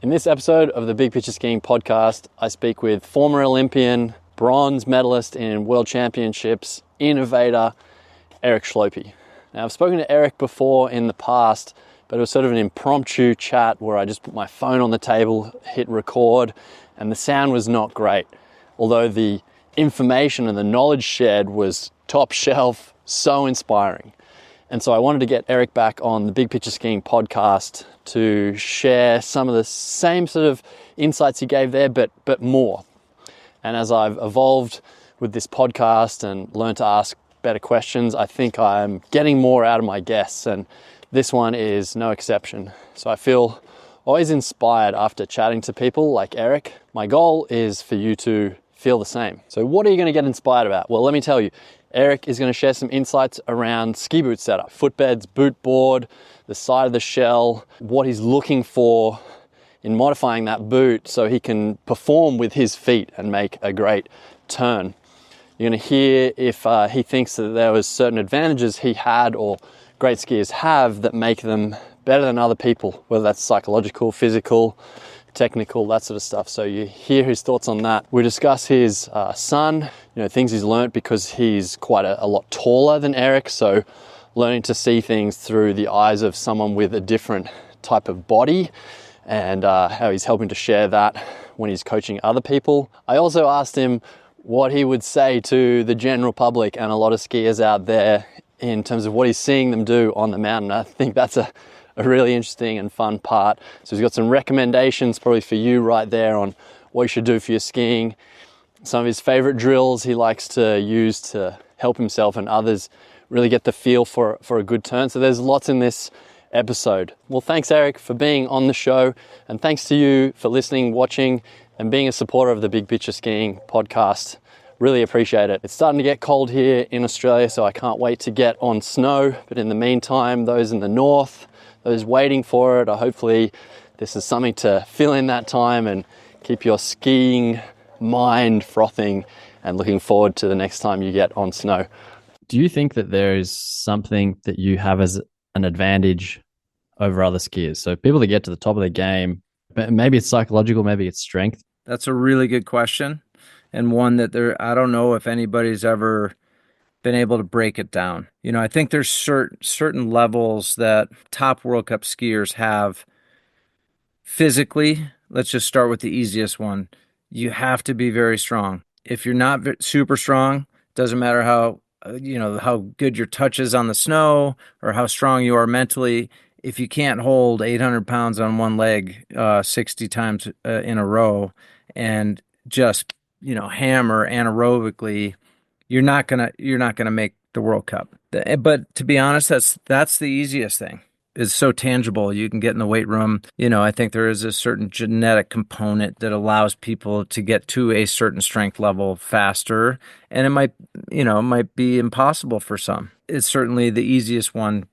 In this episode of the Big Picture Skiing podcast, I speak with former Olympian, bronze medalist in World Championships, innovator, Erik Schlopy. Now, I've spoken to Erik before in the past, but it was sort of an impromptu chat where I just put my phone on the table, hit record, and the sound was not great. Although the information and the knowledge shared was top shelf, so inspiring. And so I wanted to get Erik back on the Big Picture Skiing podcast to share some of the same sort of insights he gave there, but more. And as I've evolved with this podcast and learned to ask better questions, I think I'm getting more out of my guests, and this one is no exception. So I feel always inspired after chatting to people like Erik. My goal is for you to feel the same. So what are you going to get inspired about? Well, let me tell you. Erik is going to share some insights around ski boot setup, footbeds, boot board, the side of the shell, what he's looking for in modifying that boot so he can perform with his feet and make a great turn. You're going to hear if he thinks that there was certain advantages he had or great skiers have that make them better than other people, whether that's psychological, physical, technical, that sort of stuff. So you hear his thoughts on that. We discuss his son, things he's learnt because he's quite a lot taller than Erik. So learning to see things through the eyes of someone with a different type of body and how he's helping to share that when he's coaching other people. I also asked him what he would say to the general public and a lot of skiers out there in terms of what he's seeing them do on the mountain. I think that's a really interesting and fun part. So he's got some recommendations probably for you right there on what you should do for your skiing. Some of his favorite drills he likes to use to help himself and others really get the feel for a good turn. So there's lots in this episode. Well, thanks Erik for being on the show, and thanks to you for listening, watching, and being a supporter of the Big Picture Skiing podcast. Really appreciate it. It's starting to get cold here in Australia, so I can't wait to get on snow. But in the meantime, those in the north, those waiting for it, hopefully this is something to fill in that time and keep your skiing mind frothing and looking forward to the next time you get on snow. Do you think that there is something that you have as an advantage over other skiers? So people that get to the top of the game, maybe it's psychological, maybe it's strength. That's a really good question, and one that I don't know if anybody's ever been able to break it down. I think there's certain levels that top World Cup skiers have physically. Let's just start with the easiest one. You have to be very strong. If you're not super strong, doesn't matter how good your touch is on the snow or how strong you are mentally. If you can't hold 800 pounds on one leg 60 times in a row and just hammer anaerobically, you're not gonna make the World Cup. But to be honest, that's the easiest thing. It's so tangible. You can get in the weight room. I think there is a certain genetic component that allows people to get to a certain strength level faster, and it might be impossible for some. It's certainly the easiest one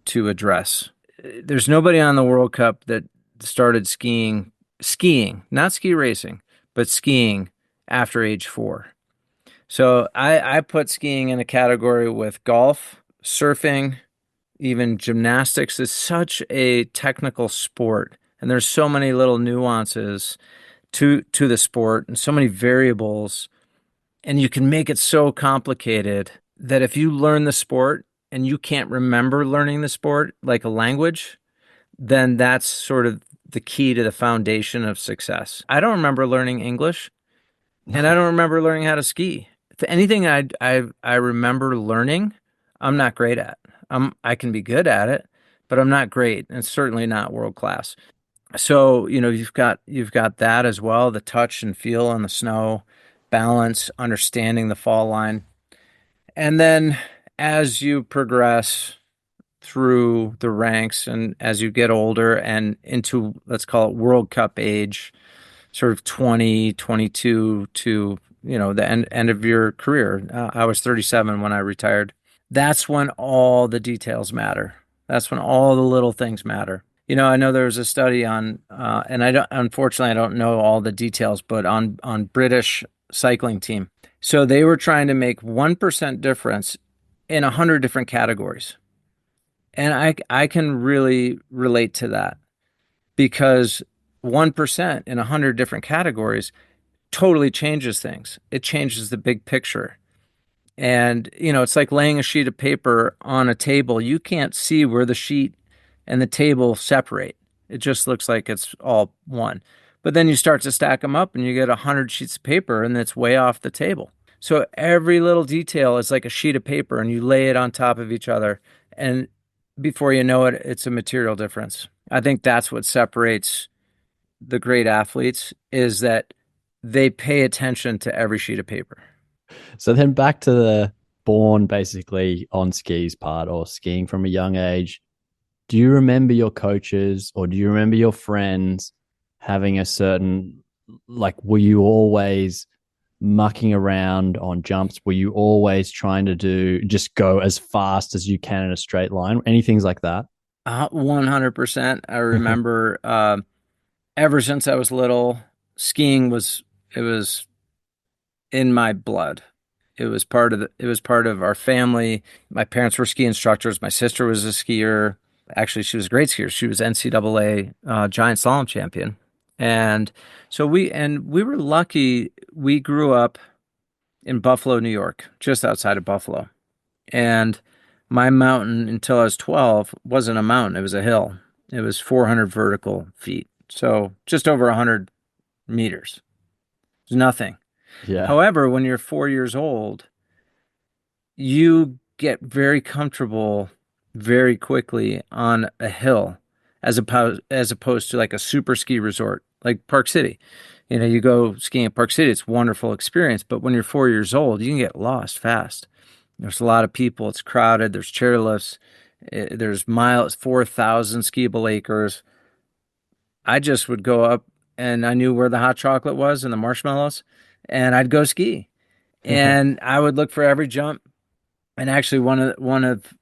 to address. There's nobody on the World Cup that started skiing, not ski racing, but skiing after age 4. So I put skiing in a category with golf, surfing, even gymnastics. Is such a technical sport, and there's so many little nuances to the sport and so many variables, and you can make it so complicated that if you learn the sport and you can't remember learning the sport like a language, then that's sort of the key to the foundation of success. I don't remember learning English, and I don't remember learning how to ski. Anything I remember learning, I'm not great at. I can be good at it, but I'm not great, and certainly not world class. So you've got that as well: the touch and feel on the snow, balance, understanding the fall line, and then as you progress through the ranks and as you get older and into, let's call it World Cup age, sort of 20, 22 to the end of your career. I was 37 when I retired. That's when all the details matter. That's when all the little things matter. I know there was a study on, and unfortunately I don't know all the details, but on British cycling team. So they were trying to make 1% difference in 100 different categories. And I can really relate to that, because 1% in 100 different categories totally changes things. It changes the big picture. And, it's like laying a sheet of paper on a table. You can't see where the sheet and the table separate. It just looks like it's all one. But then you start to stack them up and you get 100 sheets of paper and it's way off the table. So every little detail is like a sheet of paper and you lay it on top of each other. And before you know it, it's a material difference. I think that's what separates the great athletes is that they pay attention to every sheet of paper. So then back to the born basically on skis part or skiing from a young age. Do you remember your coaches or do you remember your friends having a certain, like, were you always mucking around on jumps? Were you always trying to just go as fast as you can in a straight line? Anything like that? 100%. I remember ever since I was little, skiing it was in my blood. It was part of our family. My parents were ski instructors. My sister was a skier. Actually, she was a great skier. She was NCAA giant slalom champion. And so we were lucky. We grew up in Buffalo, New York, just outside of Buffalo. And my mountain until I was 12 wasn't a mountain. It was a hill. It was 400 vertical feet. So just over 100 meters. It was nothing. Yeah. However, when you're 4 years old, you get very comfortable very quickly on a hill as opposed to like a super ski resort like Park City. You go skiing at Park City, it's a wonderful experience, but when you're 4 years old, you can get lost fast. There's a lot of people, it's crowded, there's chairlifts, there's 4,000 skiable acres. I just would go up and I knew where the hot chocolate was and the marshmallows, and I'd go ski. And I would look for every jump. And actually, one of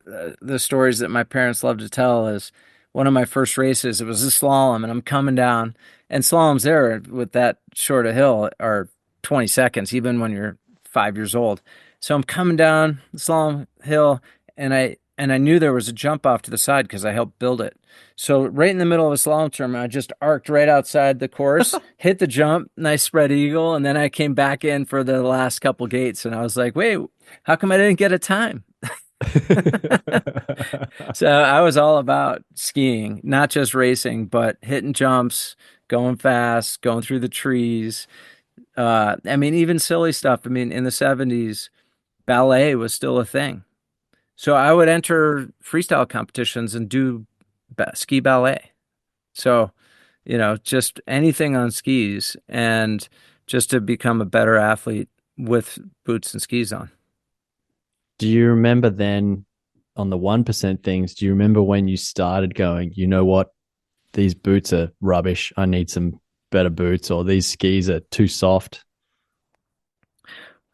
the stories that my parents love to tell is one of my first races. It was a slalom, and I'm coming down, and slaloms there with that short a hill are 20 seconds, even when you're 5 years old. So I'm coming down the slalom hill, and I knew there was a jump off to the side because I helped build it. So right in the middle of a slalom tournament, I just arced right outside the course, hit the jump, nice spread eagle, and then I came back in for the last couple gates, and I was like, wait, how come I didn't get a time? So I was all about skiing, not just racing, but hitting jumps, going fast, going through the trees. Even silly stuff. In the 70s, ballet was still a thing. So I would enter freestyle competitions and do ski ballet. So, just anything on skis and just to become a better athlete with boots and skis on. Do you remember then on the 1% things, do you remember when you started going, you know what, these boots are rubbish, I need some better boots, or these skis are too soft?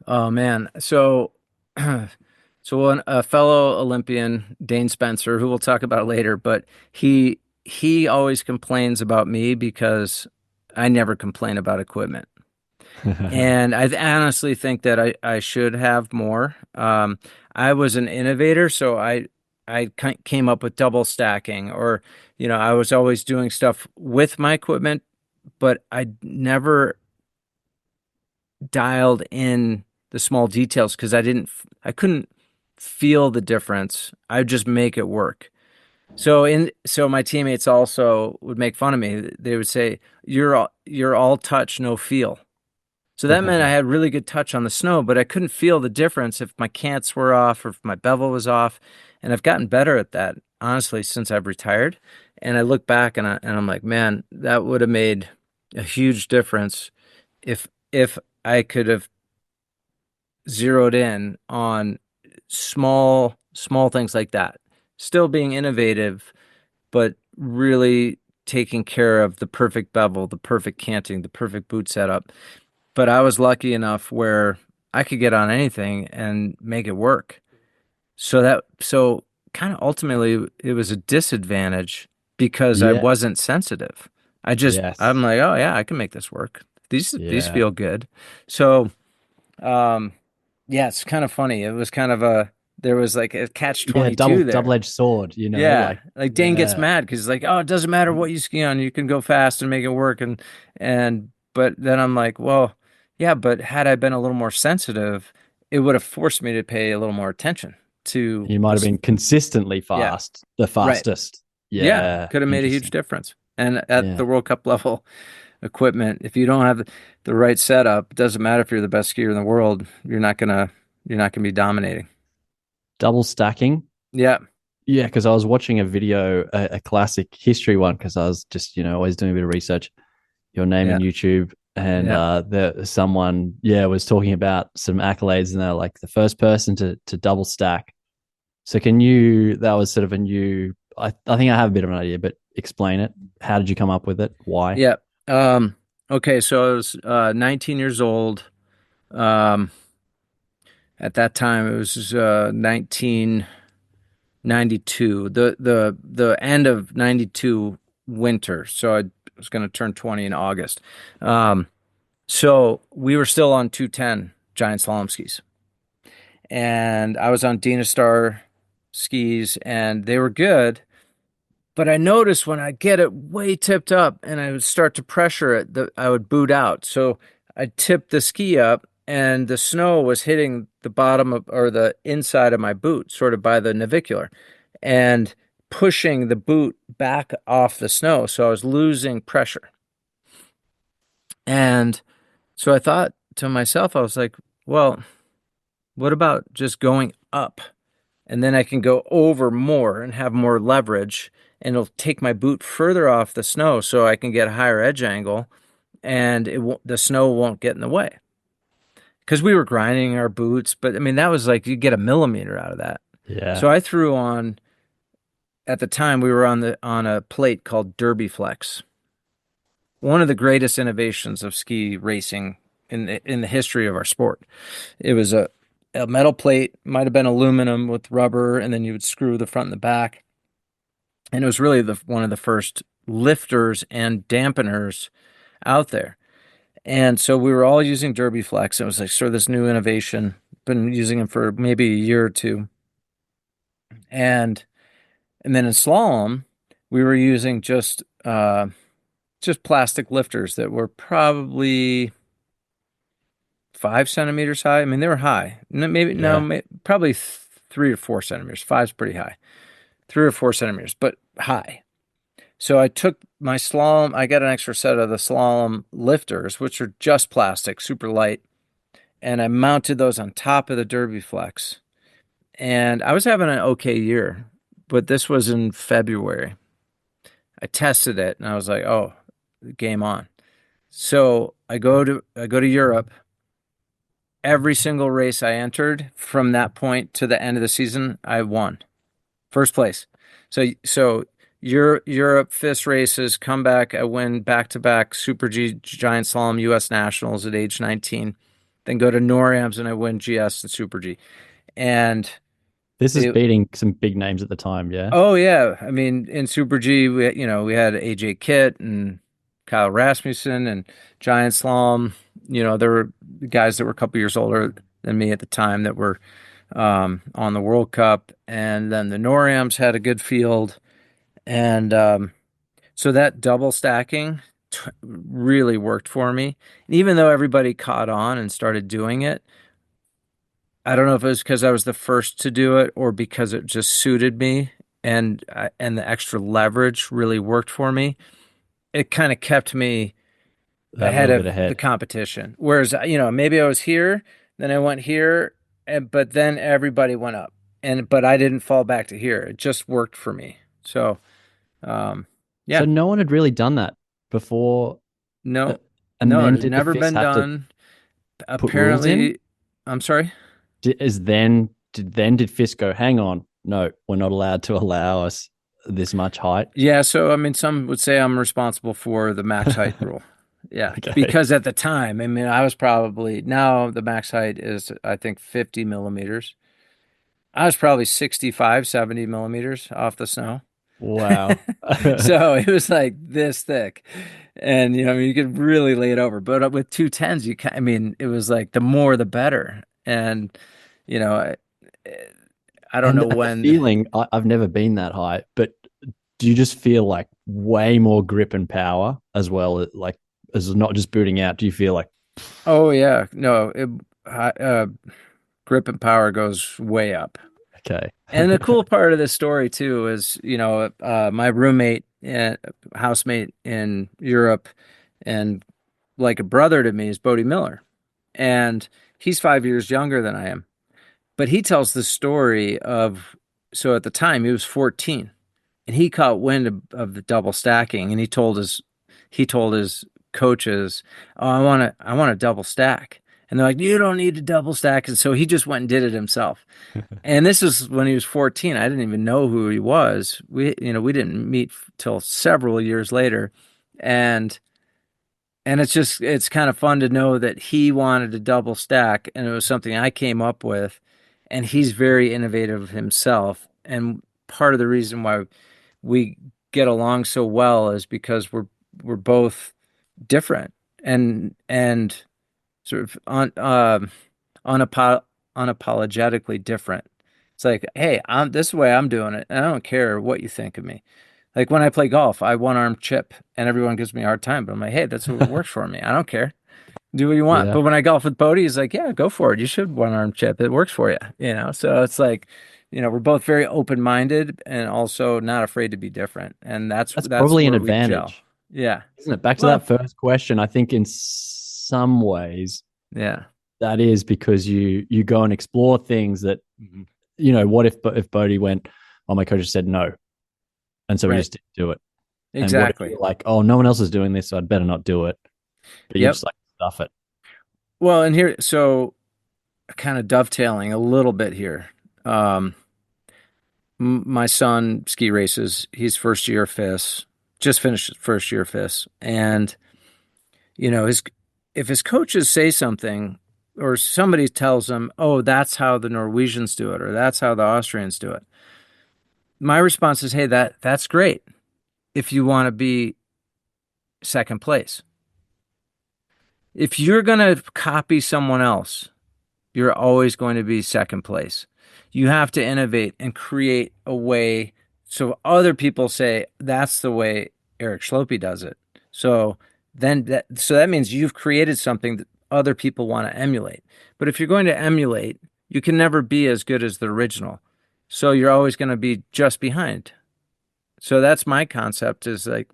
Oh man. So a fellow Olympian, Dane Spencer, who we'll talk about later, but he always complains about me because I never complain about equipment. And I honestly think that I should have more. I was an innovator, so I came up with double stacking, or I was always doing stuff with my equipment, but I never dialed in the small details because I couldn't feel the difference. I'd just make it work. So my teammates also would make fun of me. They would say, "You're all touch, no feel." So that meant I had really good touch on the snow, but I couldn't feel the difference if my cants were off or if my bevel was off. And I've gotten better at that, honestly, since I've retired. And I look back and I'm like, man, that would have made a huge difference if I could have zeroed in on small things like that. Still being innovative, but really taking care of the perfect bevel, the perfect canting, the perfect boot setup. But I was lucky enough where I could get on anything and make it work. So kind of ultimately it was a disadvantage because I Yeah. wasn't sensitive. I'm Yes. like, oh yeah, I can make this work. These Yeah. feel good. So, yeah, it's kind of funny. It was kind of there was like a catch Yeah, 22 there. double-edged sword, Yeah, like, like Dane gets yeah. mad because he's like, "Oh, it doesn't matter what you ski on, you can go fast and make it work." But then I'm like, "Well, yeah, but had I been a little more sensitive, it would have forced me to pay a little more attention to You might have this." been consistently Yeah, fast, the right. fastest. Yeah, Yeah, could have made a huge interesting. difference. And at Yeah. the World Cup level equipment, if you don't have the right setup, it doesn't matter if you're the best skier in the world, you're not gonna be dominating. Double stacking. Yeah, Yeah, because I was watching a video, a classic history one, because I was just, always doing a bit of research. Your name yeah, in YouTube, and yeah. someone, was talking about some accolades, and they're like the first person to double stack. So that was sort of a new. I think I have a bit of an idea, but explain it. How did you come up with it? Why? Yeah. Okay, so I was 19 years old. Um, at that time, it was 1992, the end of 92 winter. So I was going to turn 20 in August. Um, so we were still on 210 giant slalom skis, and I was on Dynastar skis, and they were good. But I noticed when I get it way tipped up and I would start to pressure it, I would boot out. So I tipped the ski up and the snow was hitting the bottom of, or the inside of my boot, sort of by the navicular, and pushing the boot back off the snow. So I was losing pressure. And so I thought to myself, I was like, well, what about just going up? And then I can go over more and have more leverage, and it'll take my boot further off the snow so I can get a higher edge angle, and the snow won't get in the way. Because we were grinding our boots, but I mean, that was like you get a millimeter out of that. Yeah. So I threw on, at the time we were on a plate called Derby Flex, one of the greatest innovations of ski racing in the history of our sport. It was a metal plate, might have been aluminum with rubber, and then you would screw the front and the back. And it was really one of the first lifters and dampeners out there. And so we were all using Derby Flex. It was like sort of this new innovation. Been using them for maybe a year or two. And then in slalom, we were using just plastic lifters that were probably 5 centimeters high. I mean, they were high. Maybe Yeah. no, probably 3 or 4 centimeters. Five's pretty high. 3 or 4 centimeters, but high. So I took my slalom. I got an extra set of the slalom lifters, which are just plastic, super light, and I mounted those on top of the Derby Flex. And I was having an okay year, but this was in February. I tested it, and I was like, "Oh, game on." So I go to Europe. Every single race I entered from that point to the end of the season, I won first place. So Europe FIS races, come back. I win back to back Super G Giant Slalom U.S. Nationals at age 19. Then go to NORAMs and I win GS and Super G. And This is it, beating some big names at the time. Yeah. oh yeah, I mean in Super G we had AJ Kitt and Kyle Rasmussen and Giant Slalom. There were guys that were a couple years older than me at the time that were on the World Cup, and then the NORAMs had a good field, and so that double stacking really worked for me. And even though everybody caught on and started doing it, I don't know if it was because I was the first to do it or because it just suited me, and the extra leverage really worked for me. It kind of kept me That ahead little bit of the ahead. competition. Whereas, maybe I was here, then I went here, but then everybody went up, but I didn't fall back to here. It just worked for me. So, So yeah, no one had really done that before, uh, no, and no, it then had did the never FIS been have to done. put rules in? Apparently, I'm sorry. Did FIS go, hang on, no, we're not allowed to allow us this much height? Yeah, so I mean, some would say I'm responsible for the max height rule. Yeah, Okay. because at the time, I mean, I was probably now the max height is I think 50 millimeters. I was probably 65, 70 millimeters off the snow. Wow. So it was like this thick. And, I mean, you could really lay it over. But with 210s, I mean, it was like the more the better. And, you know, I don't And know the when. feeling, I've never been that high, but do you just feel like way more grip and power as well? Like, as not just booting out, do you feel like, Oh yeah, no, grip and power goes way up. okay, And the cool part of this story too is, my roommate, housemate in Europe, and like a brother to me is Bodie Miller, and he's 5 years younger than I am. But he tells the story of, so at the time he was 14, and he caught wind of the double stacking, and he told his coaches, "Oh, I want to double stack." And they're like, "You don't need to double stack." And so he just went and did it himself. And this is when he was 14. I didn't even know who he was. We didn't meet till several years later. And it's kind of fun to know that he wanted to double stack, and it was something I came up with, and he's very innovative himself. And part of the reason why we get along so well is because we're both different and sort of unapologetically different. It's like, hey, this is the way I'm doing it, and I don't care what you think of me. Like when I play golf, I one arm chip, and everyone gives me a hard time. But I'm like, hey, that's what works for me. I don't care. Do what you want. yeah, But when I golf with Bodie, he's like, yeah, go for it. You should one arm chip. It works for you. So it's like, we're both very open minded and also not afraid to be different. And that's that's that's probably an where we gel. advantage, Yeah. isn't it? Back to Well, that first question, I think in some ways yeah. that is because you go and explore things that, what if Bodie went, oh, my coach just said no, and so we Right. just didn't do it. And what if Exactly. you're like, oh, no one else is doing this, so I'd better not do it. But you Yep. just like stuff it. Well, and here, so kind of dovetailing a little bit here. Um, my son ski races. He's first year FIS, just finished first year FIS, and his if his coaches say something or somebody tells him, "Oh, that's how the Norwegians do it," or "That's how the Austrians do it," my response is, "Hey, that's great if you want to be second place. If you're gonna copy someone else, you're always going to be second place. You have to innovate and create a way so other people say that's the way Erik Schlopy does it. So that means you've created something that other people want to emulate. But if you're going to emulate, you can never be as good as the original. So you're always going to be just behind. So that's my concept is like,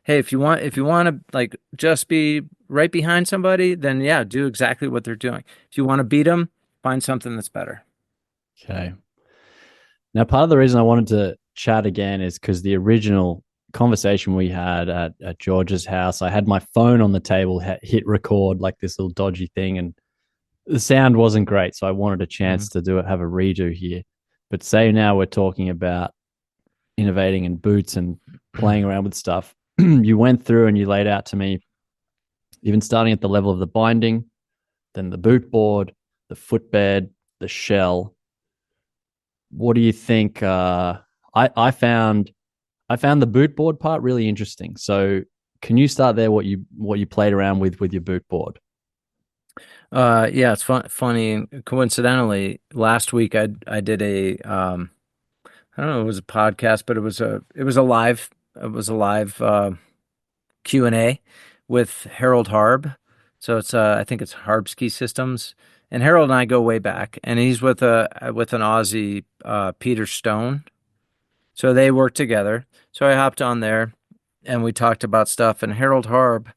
hey, if you want to like just be right behind somebody, then yeah, do exactly what they're doing. If you want to beat them, find something that's better. Okay. Now, part of the reason I wanted to chat again is because the original conversation we had at George's house, I had my phone on the table, hit record, like this little dodgy thing, and the sound wasn't great. So I wanted a Mm-hmm. chance to do it, have a redo here. But say now we're talking about innovating in boots and playing around with stuff. You went through and you laid out to me, even starting at the level of the binding, then the boot board, the footbed, the shell. What do you think? I found the boot board part really interesting. So can you start there? What you played around with your boot board? Yeah, it's funny. Coincidentally, last week I did I don't know, it was a podcast, but it was a live Q&A with Harold Harb. So it's I think it's Harb Ski Systems, and Harold and I go way back, and he's with an Aussie, Peter Stone. So they work together. So I hopped on there, and we talked about stuff. And Harold Harb,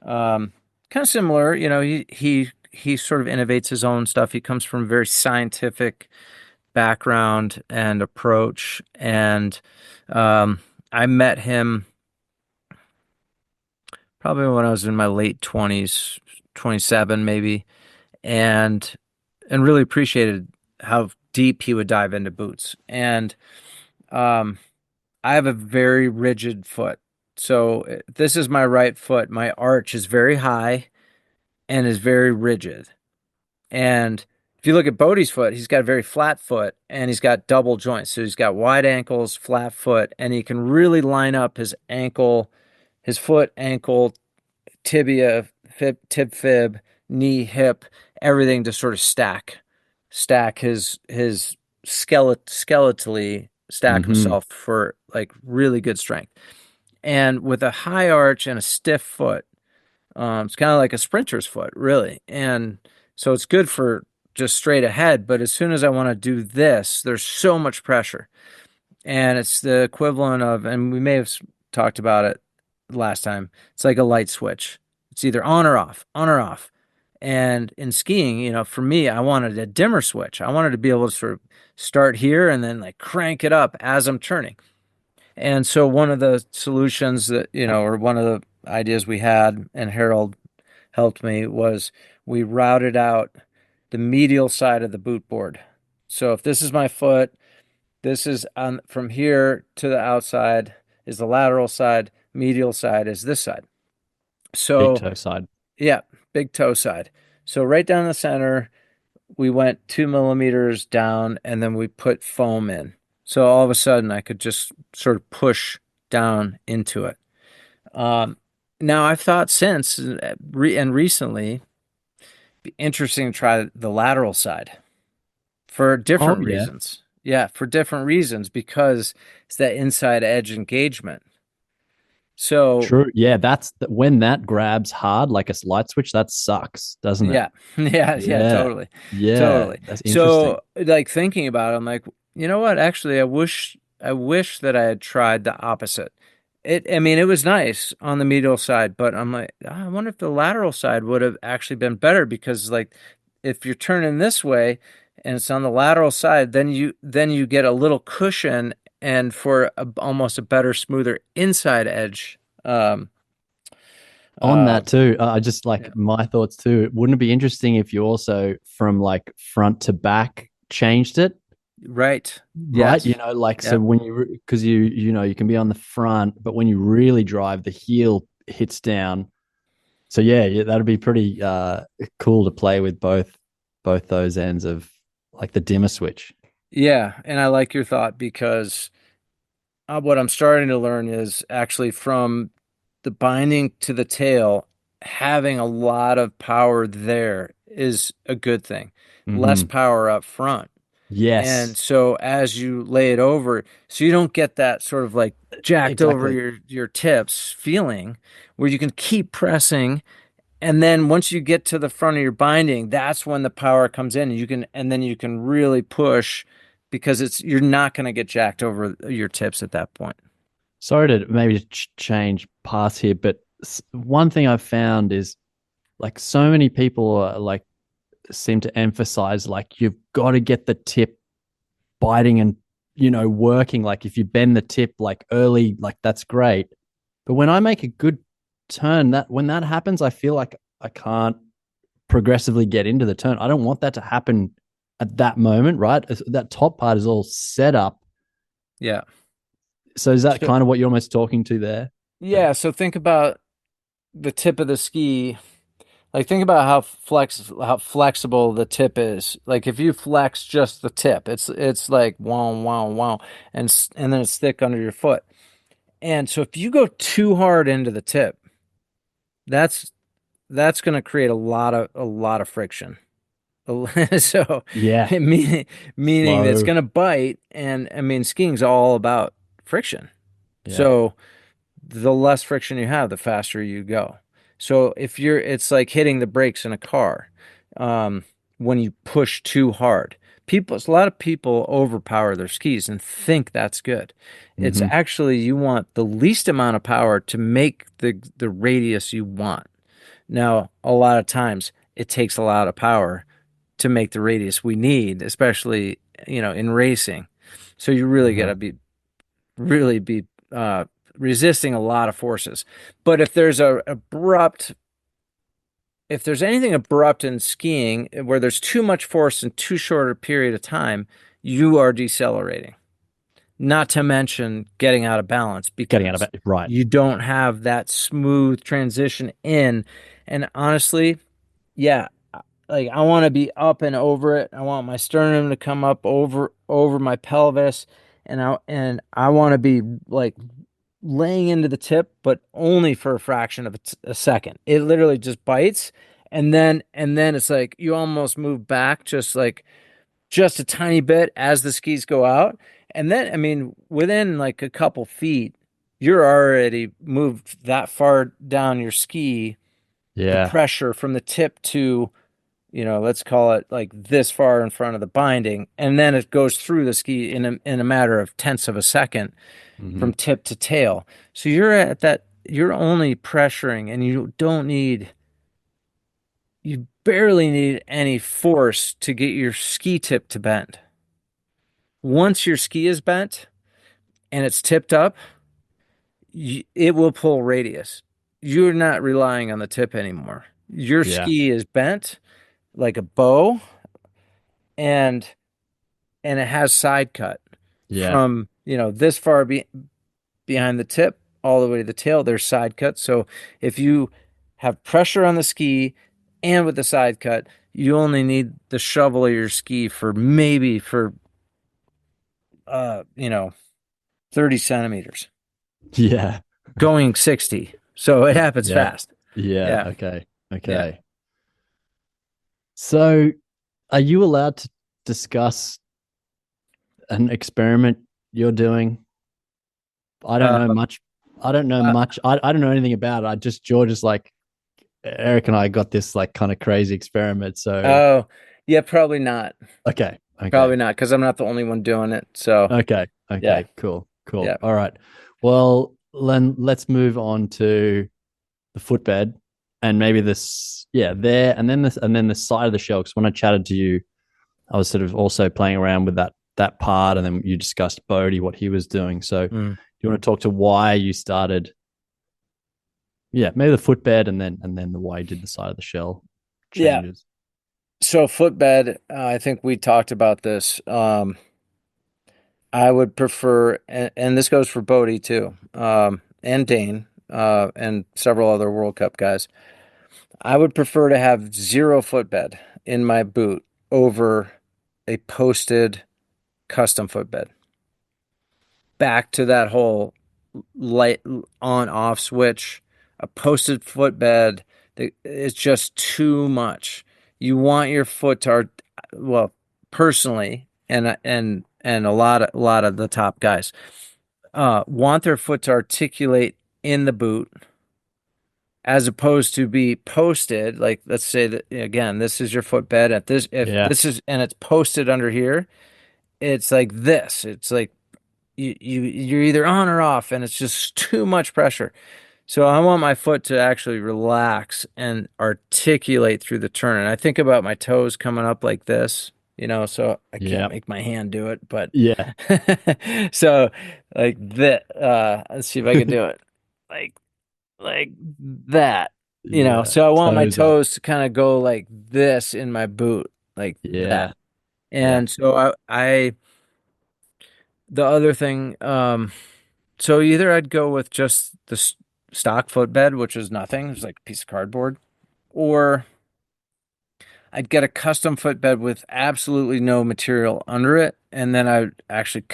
kind of similar, he sort of innovates his own stuff. He comes from a very scientific background and approach, and I met him probably when I was in my late 20s, 27 maybe, and really appreciated how deep he would dive into boots. And um, I have a very rigid foot. So this is my right foot. My arch is very high and is very rigid. And if you look at Bodie's foot, he's got a very flat foot and he's got double joints. So he's got wide ankles, flat foot, and he can really line up his ankle, his foot, ankle, tibia, tib fib, knee, hip, everything to sort of stack his skeletally stack Mm-hmm. himself for like really good strength. And with a high arch and a stiff foot, it's kind of like a sprinter's foot, really. And so it's good for just straight ahead. But as soon as I want to do this, there's so much pressure. And it's the equivalent of, and we may have talked about it last time, it's like a light switch. It's either on or off, on or off. And in skiing, for me, I wanted a dimmer switch. I wanted to be able to sort of start here and then like crank it up as I'm turning. And so one of the solutions that, or one of the ideas we had, and Harold helped me, was we routed out the medial side of the boot board. So if this is my foot, this is on from here to the outside is the lateral side, medial side is this side. Big So toe side. yeah, big toe side. So right down the center, we went 2 millimeters down and then we put foam in. So all of a sudden I could just sort of push down into it. Now I've thought since and recently, it'd be interesting to try the lateral side for Oh different yeah. reasons. Yeah, for different reasons because it's that inside edge engagement. So True. Yeah, when that grabs hard like a light switch, that sucks, doesn't it? yeah, yeah, Yeah. totally, Yeah. totally. That's interesting. So like thinking about it, I'm like, you know what? Actually, I wish that I had tried the opposite. I mean, it was nice on the medial side, but I'm like, I wonder if the lateral side would have actually been better because like if you're turning this way and it's on the lateral side, then you get a little cushion and for almost a better, smoother inside edge. On Uh, that too, I just yeah. like my thoughts too. Wouldn't it be interesting if you also from like front to back changed it? Right. Right, Yes. like so Yep. when because you can be on the front, but when you really drive, the heel hits down. So yeah, that'd be pretty cool to play with both those ends of like the dimmer switch. Yeah, and I like your thought because what I'm starting to learn is actually from the binding to the tail, having a lot of power there is a good thing. Less Hmm. power up front. And Yes, so as you lay it over, so you don't get that sort of like jacked over exactly. your tips feeling where you can keep pressing. And then once you get to the front of your binding, that's when the power comes in. And then you can really push because you're not going to get jacked over your tips at that point. Sorry to maybe change paths here, but one thing I've found is like so many people are like seem to emphasize like you've got to get the tip biting and working. Like if you bend the tip like early, like that's great. But when I make a good turn, that when that happens, I feel like I can't progressively get into the turn. I don't want that to happen at that moment, right? That top part is all set up. Yeah. So is that So, kind of what you're almost talking to there? yeah. So think about the tip of the ski. Like think about how flexible the tip is. Like if you flex just the tip, it's like wow, wow, wow, and then it's thick under your foot. And so if you go too hard into the tip, that's that's going to create a lot of friction. So, Yeah, meaning that it's slow. going to bite, and I mean, skiing's all about friction. Yeah. So, the less friction you have, the faster you go. So, it's like hitting the brakes in a car when you push too hard. A lot of people overpower their skis and think that's good. It's Hmm. actually you want the least amount of power to make the radius you want. Now, a lot of times it takes a lot of power to make the radius we need, especially, in racing. So you really got Uh-huh. to really be uh, resisting a lot of forces. But if there's anything abrupt in skiing where there's too much force in too short a period of time, you are decelerating. Not to mention getting out of balance Getting out of because it. Right. you don't have that smooth transition in. And honestly, yeah, like I want to be up and over it. I want my sternum to come up over my pelvis, and I want to be like laying into the tip, but only for a fraction of a second. It literally just bites, and then it's like you almost move back, just like just a tiny bit as the skis go out. And then, I mean, within like a couple feet, you're already moved that far down your ski, the Yeah. pressure from the tip to, let's call it like this far in front of the binding. And then it goes through the ski in a matter of tenths of a second Hmm. from tip to tail. So you're only pressuring and you barely need any force to get your ski tip to bend. Once your ski is bent and it's tipped up, it will pull radius. You're not relying on the tip anymore. Your Yeah. ski is bent like a bow, and it has side cut Yeah. from this far behind the tip all the way to the tail. There's side cut. So if you have pressure on the ski and with the side cut, you only need the shovel of your ski for 30 centimeters Yeah. going 60. So it happens Yeah. fast. Yeah. Yeah. Okay. Yeah. Okay. So, are you allowed to discuss an experiment you're doing? I don't Uh, know much. I don't know uh, much. I don't know anything about it. George is like, Eric and I got this like kind of crazy experiment. So, oh, yeah, probably not. okay. Okay. Probably not because I'm not the only one doing it. So, Okay. yeah. Okay. Cool. Cool. Yeah. All right. Well, then let's move on to the footbed and maybe this, yeah, there, and then the side of the shell. Because when I chatted to you, I was sort of also playing around with that part, and then you discussed Bodie, what he was doing. So, do Mm. you want to talk to why you started? Yeah, maybe the footbed, and then the why you did the side of the shell Yeah. changes. So footbed, I think we talked about this. I would prefer, and this goes for Bodie too, and Dane, and several other World Cup guys. I would prefer to have zero footbed in my boot over a posted custom footbed. Back to that whole light on off switch. A posted footbed is just too much. You want your foot to, well, personally, and a lot of the top guys want their foot to articulate in the boot as opposed to be posted. Like, let's say that again, this is your footbed at this, if Yeah, this is, and it's posted under here, it's like this. It's like you're either on or off, and it's just too much pressure. So I want my foot to actually relax and articulate through the turn. And I think about my toes coming up like this, so I can't yeah, make my hand do it, but yeah, so like that, let's see if I can do it. Like like that, yeah. so I want my Toes up. toes to kind of go like this in my boot, like that. Yeah, yeah, And so the other thing, so either I'd go with just the stock footbed, which is nothing, it's like a piece of cardboard, or I'd get a custom footbed with absolutely no material under it, and then I'd actually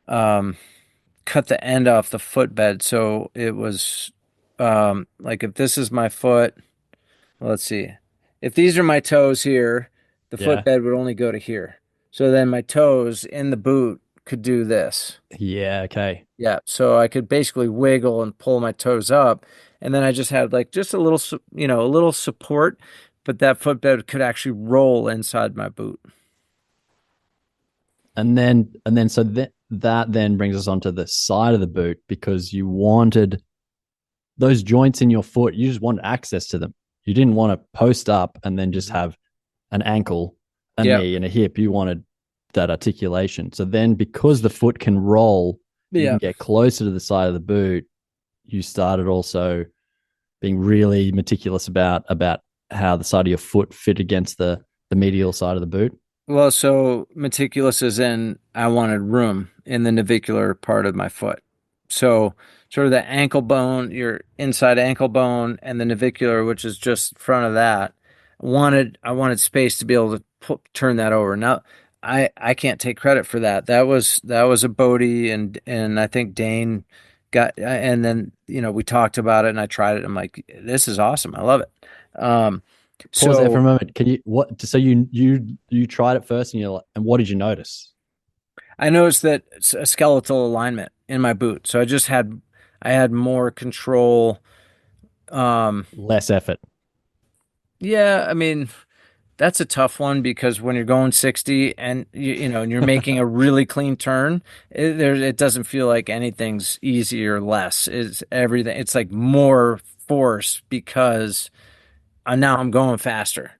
um, cut the end off the footbed. So it was, like if this is my foot, let's see, if these are my toes here, the yeah, footbed would only go to here. So then my toes in the boot could do this. yeah. Okay. Yeah, so I could basically wiggle and pull my toes up, and then I just had like just a little support, but that footbed could actually roll inside my boot. And then that then brings us onto the side of the boot because you wanted those joints in your foot. You just wanted access to them. You didn't want to post up and then just have an ankle, a Yep. knee, and a hip. You wanted that articulation. So then, because the foot can roll, you can Yeah. get closer to the side of the boot. You started also being really meticulous about how the side of your foot fit against the medial side of the boot. Well, so meticulous is in I wanted room in the navicular part of my foot. So sort of the ankle bone, your inside ankle bone, and the navicular, which is just front of that, I wanted space to be able to turn that over. Now, I can't take credit for that. That was a Bodie, and I think Dane got, and then we talked about it and I tried it. I'm like, this is awesome. I love it. Pause there for a So moment. Can you what? So you tried it first, and you're like, and what did you notice? I noticed that it's a skeletal alignment in my boot. So I had more control. Um, Less effort. yeah, I mean, that's a tough one because when you're going 60 and and you're making a really clean turn, it doesn't feel like anything's easy or less. It's everything. It's like more force because now I'm going faster.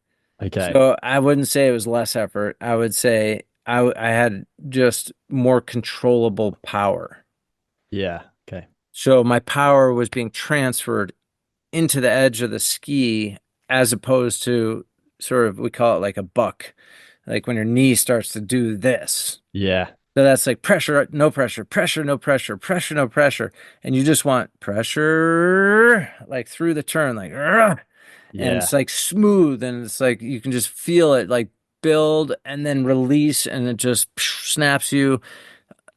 Okay. So I wouldn't say it was less effort. I would say I had just more controllable power. Yeah. Okay. So my power was being transferred into the edge of the ski as opposed to sort of, we call it like a buck, like when your knee starts to do this. Yeah. So that's like pressure, no pressure, pressure, no pressure, pressure, no pressure. And you just want pressure like through the turn, like, "Ugh," and Yeah. it's like smooth and it's like you can just feel it like build and then release and it just snaps you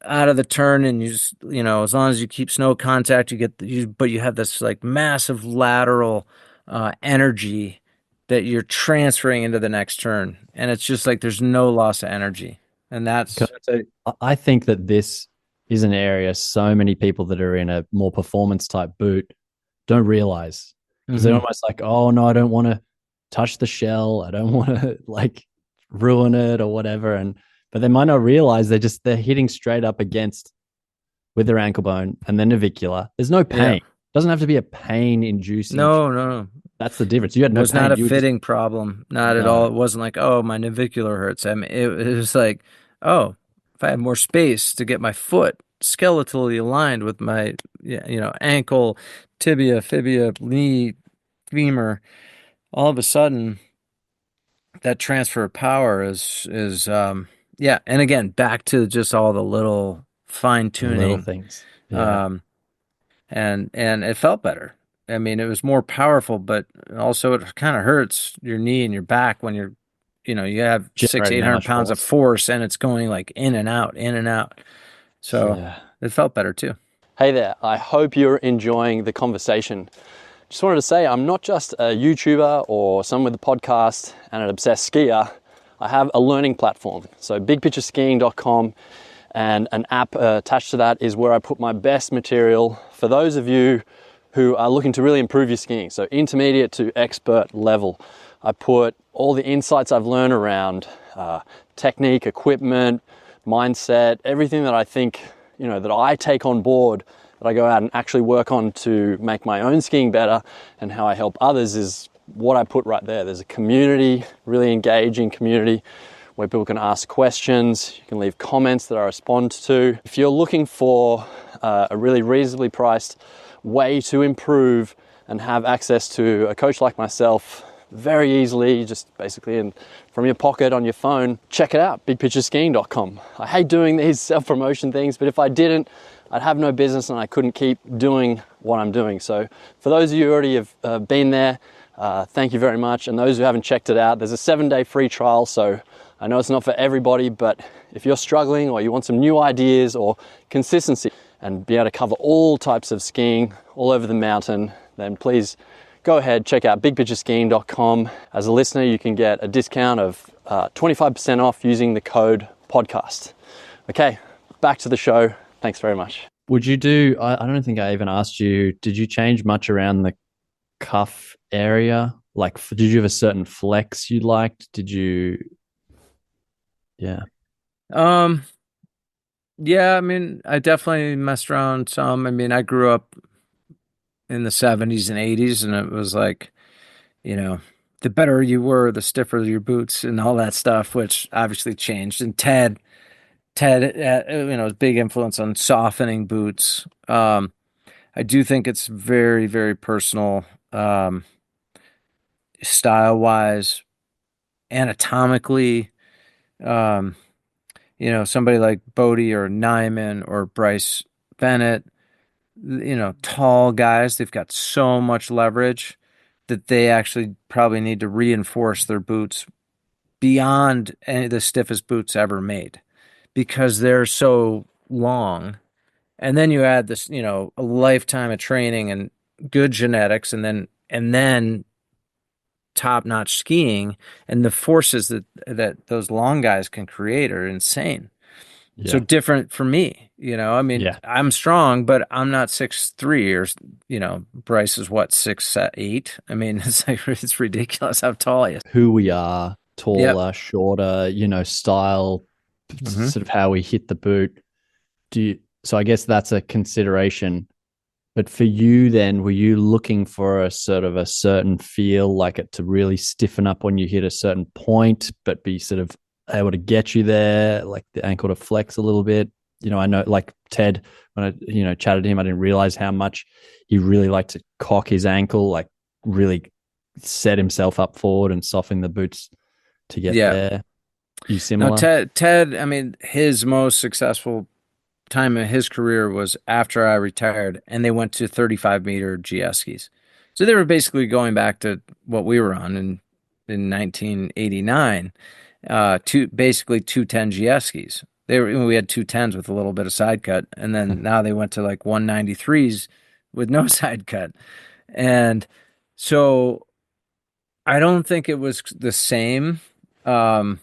out of the turn and you just as long as you keep snow contact you get but you have this like massive lateral energy that you're transferring into the next turn and it's just like there's no loss of energy and Can that's I say, I think that this is an area so many people that are in a more performance type boot don't realize because they're hmm almost like, oh no, I don't want to touch the shell. I don't want to like ruin it or whatever. And but they might not realize they're hitting straight up against with their ankle bone and then navicular. There's no yeah pain. It doesn't have to be a pain inducing. no That's the difference. You had no was not pain. a You were just fitting problem, not at all. no. It wasn't like, oh, my navicular hurts. I mean, it was like, oh, if I had more space to get my foot skeletally aligned with my, ankle, tibia, fibia, knee, femur, all of a sudden that transfer of power yeah. And again, back to just all the little fine The little tuning. things. Yeah. Um, and it felt better. I mean, it was more powerful, but also it kind of hurts your knee and your back when you have six, Generating eight that hundred much pounds of force. force and it's going like in and out, in and out. So Yeah. it felt better too. Hey there. I hope you're enjoying the conversation. Just wanted to say I'm not just a YouTuber or someone with a podcast and an obsessed skier. I have a learning platform. So bigpictureskiing.com and an app attached to that is where I put my best material for those of you who are looking to really improve your skiing. So intermediate to expert level. I put all the insights I've learned around technique, equipment, mindset, everything that I think, that I take on board, that I go out and actually work on to make my own skiing better and how I help others is what I put right there. There's a community, really engaging community where people can ask questions, you can leave comments that I respond to. If you're looking for a really reasonably priced way to improve and have access to a coach like myself very easily, just basically from your pocket on your phone, check it out, bigpictureskiing.com. I hate doing these self-promotion things, but if I didn't, I'd have no business and I couldn't keep doing what I'm doing. So for those of you who already have been there, thank you very much. And those who haven't checked it out, there's a 7-day free trial. So I know it's not for everybody, but if you're struggling or you want some new ideas or consistency and be able to cover all types of skiing all over the mountain, then please go ahead, check out bigpictureskiing.com. As a listener, you can get a discount of 25% off using the code podcast. Okay, back to the show. Thanks very much. Would you do, I don't think I even asked you, did you change much around the cuff area? Like, did you have a certain flex you liked? Did you, yeah. Um, yeah, I mean, I definitely messed around some. I mean, I grew up in the 70s and 80s, and it was like, you know, the better you were, the stiffer your boots and all that stuff, which obviously changed. And Ted, was big influence on softening boots. I do think it's very, very personal, style wise, anatomically. Um, somebody like Bodie or Nyman or Bryce Bennett, tall guys, they've got so much leverage that they actually probably need to reinforce their boots beyond any of the stiffest boots ever made because they're so long. And then you add this, a lifetime of training and good genetics, and then top-notch skiing, and the forces that those long guys can create are insane. So Yeah. different for me, I mean, Yeah. I'm strong, but I'm not 6'3" or, Bryce is what, 6'8". I mean, it's like, it's ridiculous how tall he is. Who we are, Yep. taller, shorter, style, Hmm. sort of how we hit the boot. So I guess that's a consideration. But for you then, were you looking for a sort of a certain feel, like it to really stiffen up when you hit a certain point, but be sort of able to get you there, like the ankle to flex a little bit? I know like Ted, when I, chatted to him, I didn't realize how much he really liked to cock his ankle, like really set himself up forward and soften the boots to get Yeah. there. You Now, similar? Ted, I mean, his most successful time in his career was after I retired, and they went to 35-meter GS skis. So they were basically going back to what we were on in 1989, basically 210 GS skis. We had 210s with a little bit of side cut, and then now they went to like 193s with no side cut. And so I don't think it was the same. Um,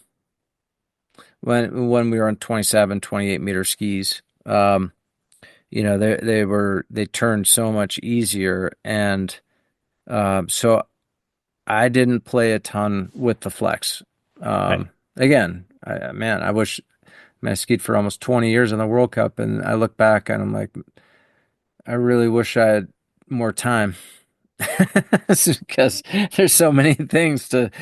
when we were on 27, 28-meter skis. They turned so much easier, and so I didn't play a ton with the flex. Okay. Again, I wish. I skied for almost 20 years in the World Cup, and I look back and I'm like, I really wish I had more time. Because there's so many things that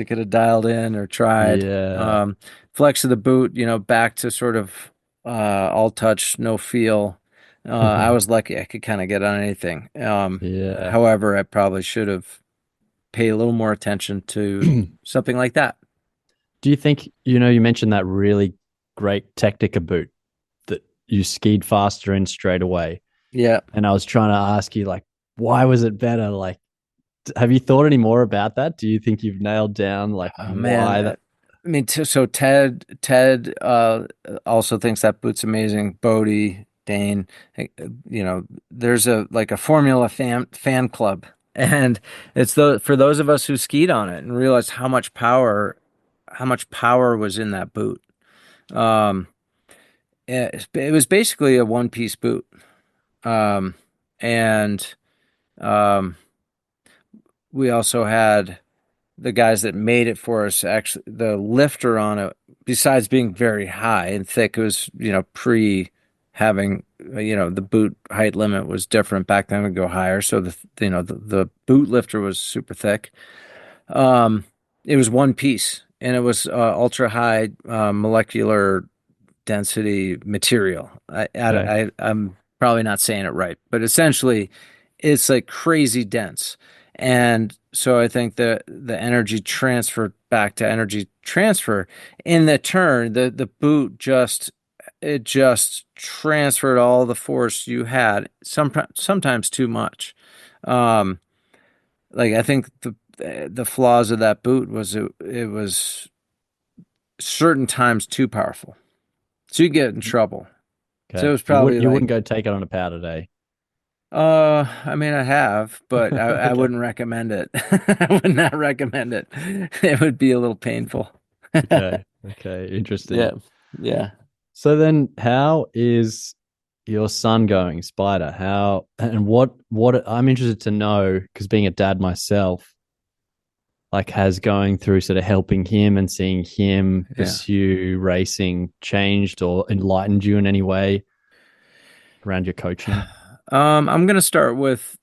could have dialed in or tried. Yeah. Flex of the boot, back to sort of all touch, no feel. I was lucky I could kind of get on anything. Yeah. However, I probably should have paid a little more attention to something like that. Do you think, you mentioned that really great Technica boot that you skied faster in straight away? Yeah. And I was trying to ask you, like, why was it better? Like, have you thought any more about that? Do you think you've nailed down, like, Oh why man. that? I mean, so Ted also thinks that boot's amazing. Bodie, Dane, there's a Formula fan club, and it's for those of us who skied on it and realized how much power was in that boot. Um, it was basically a one piece boot, um, and um, we also had the guys that made it for us, actually the lifter on it, besides being very high and thick, it was, pre having, the boot height limit was different back then. Would go higher. So the boot lifter was super thick. Um, it was one piece, and it was ultra high molecular density material. Okay. I'm probably not saying it right, but essentially it's like crazy dense. And so I think the energy transfer back to energy transfer in the turn, the boot just transferred all the force you had, sometimes too much. Um, like I think the flaws of that boot was it was certain times too powerful. So you get in trouble. So it Okay. was You would probably you like, wouldn't go take it on a powder day. I mean, I have, but I Okay. wouldn't recommend it. I would not recommend it. It would be a little painful. Okay. Okay. Interesting. Yeah. Yeah. So then, how is your son going, Spider? How and what I'm interested to know, because being a dad myself, like, has going through sort of helping him and seeing him Yeah. pursue racing changed or enlightened you in any way around your coaching? I'm gonna start with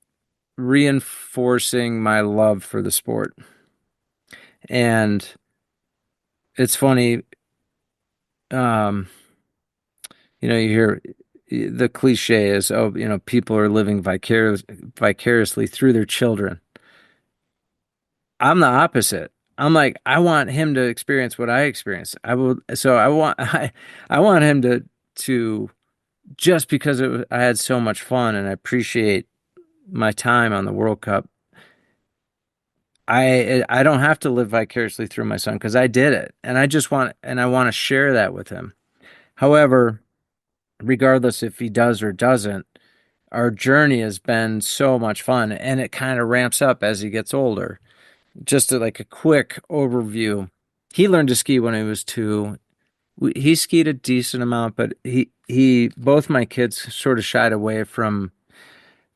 reinforcing my love for the sport. And it's funny, um, you hear the cliche is, oh, people are living vicariously through their children. I'm the opposite. I'm like, I want him to experience what I experienced. I want him to just because I had so much fun and I appreciate my time on the World Cup. I don't have to live vicariously through my son because I did it, and I want to share that with him. However, regardless if he does or doesn't, our journey has been so much fun, and it kind of ramps up as he gets older. Just like a quick overview. He learned to ski when he was 2. He skied a decent amount, but he both my kids sort of shied away from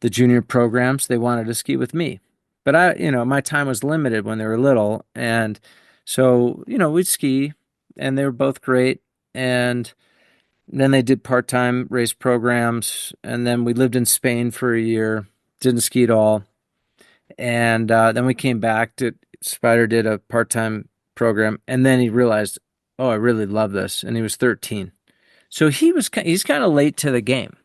the junior programs. They wanted to ski with me. But my time was limited when they were little. And so, we'd ski and they were both great. And then they did part-time race programs. And then we lived in Spain for a year, didn't ski at all. And then we came back to Spider did a part-time program. And then he realized, oh, I really love this. And he was 13. So he's kind of late to the game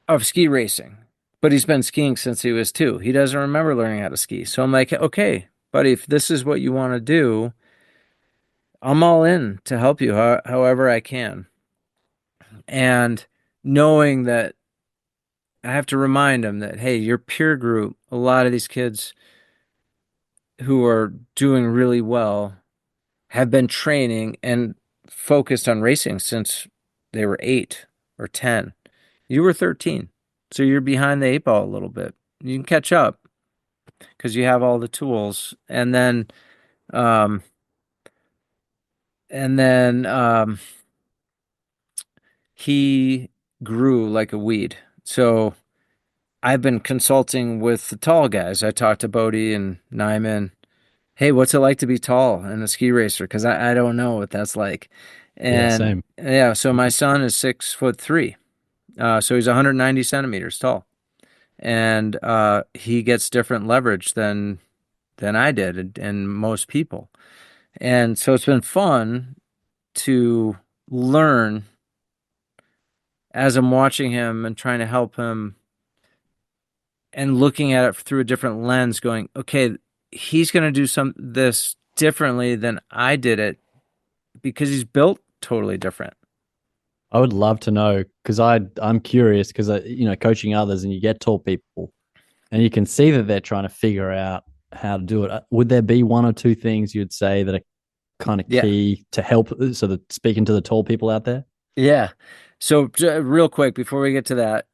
of ski racing, but he's been skiing since he was 2. He doesn't remember learning how to ski. So I'm like, okay, buddy, if this is what you want to do, I'm all in to help you however I can. And knowing that I have to remind him that, hey, your peer group, a lot of these kids who are doing really well have been training and focused on racing since they were 8 or 10. You were 13, so you're behind the 8 ball a little bit. You can catch up because you have all the tools. And then he grew like a weed. So I've been consulting with the tall guys. I talked to Bodie and Nyman. Hey, what's it like to be tall and a ski racer? Because I don't know what that's like. And same. So my son is 6'3". So he's 190 centimeters tall, and he gets different leverage than I did and most people. And so it's been fun to learn as I'm watching him and trying to help him and looking at it through a different lens, going, okay, he's going to do this differently than I did it because he's built totally different. I would love to know because I'm curious because coaching others and you get tall people and you can see that they're trying to figure out how to do it. Would there be 1 or 2 things you'd say that are kind of key to help? So that speaking to the tall people out there. Yeah. So real quick before we get to that,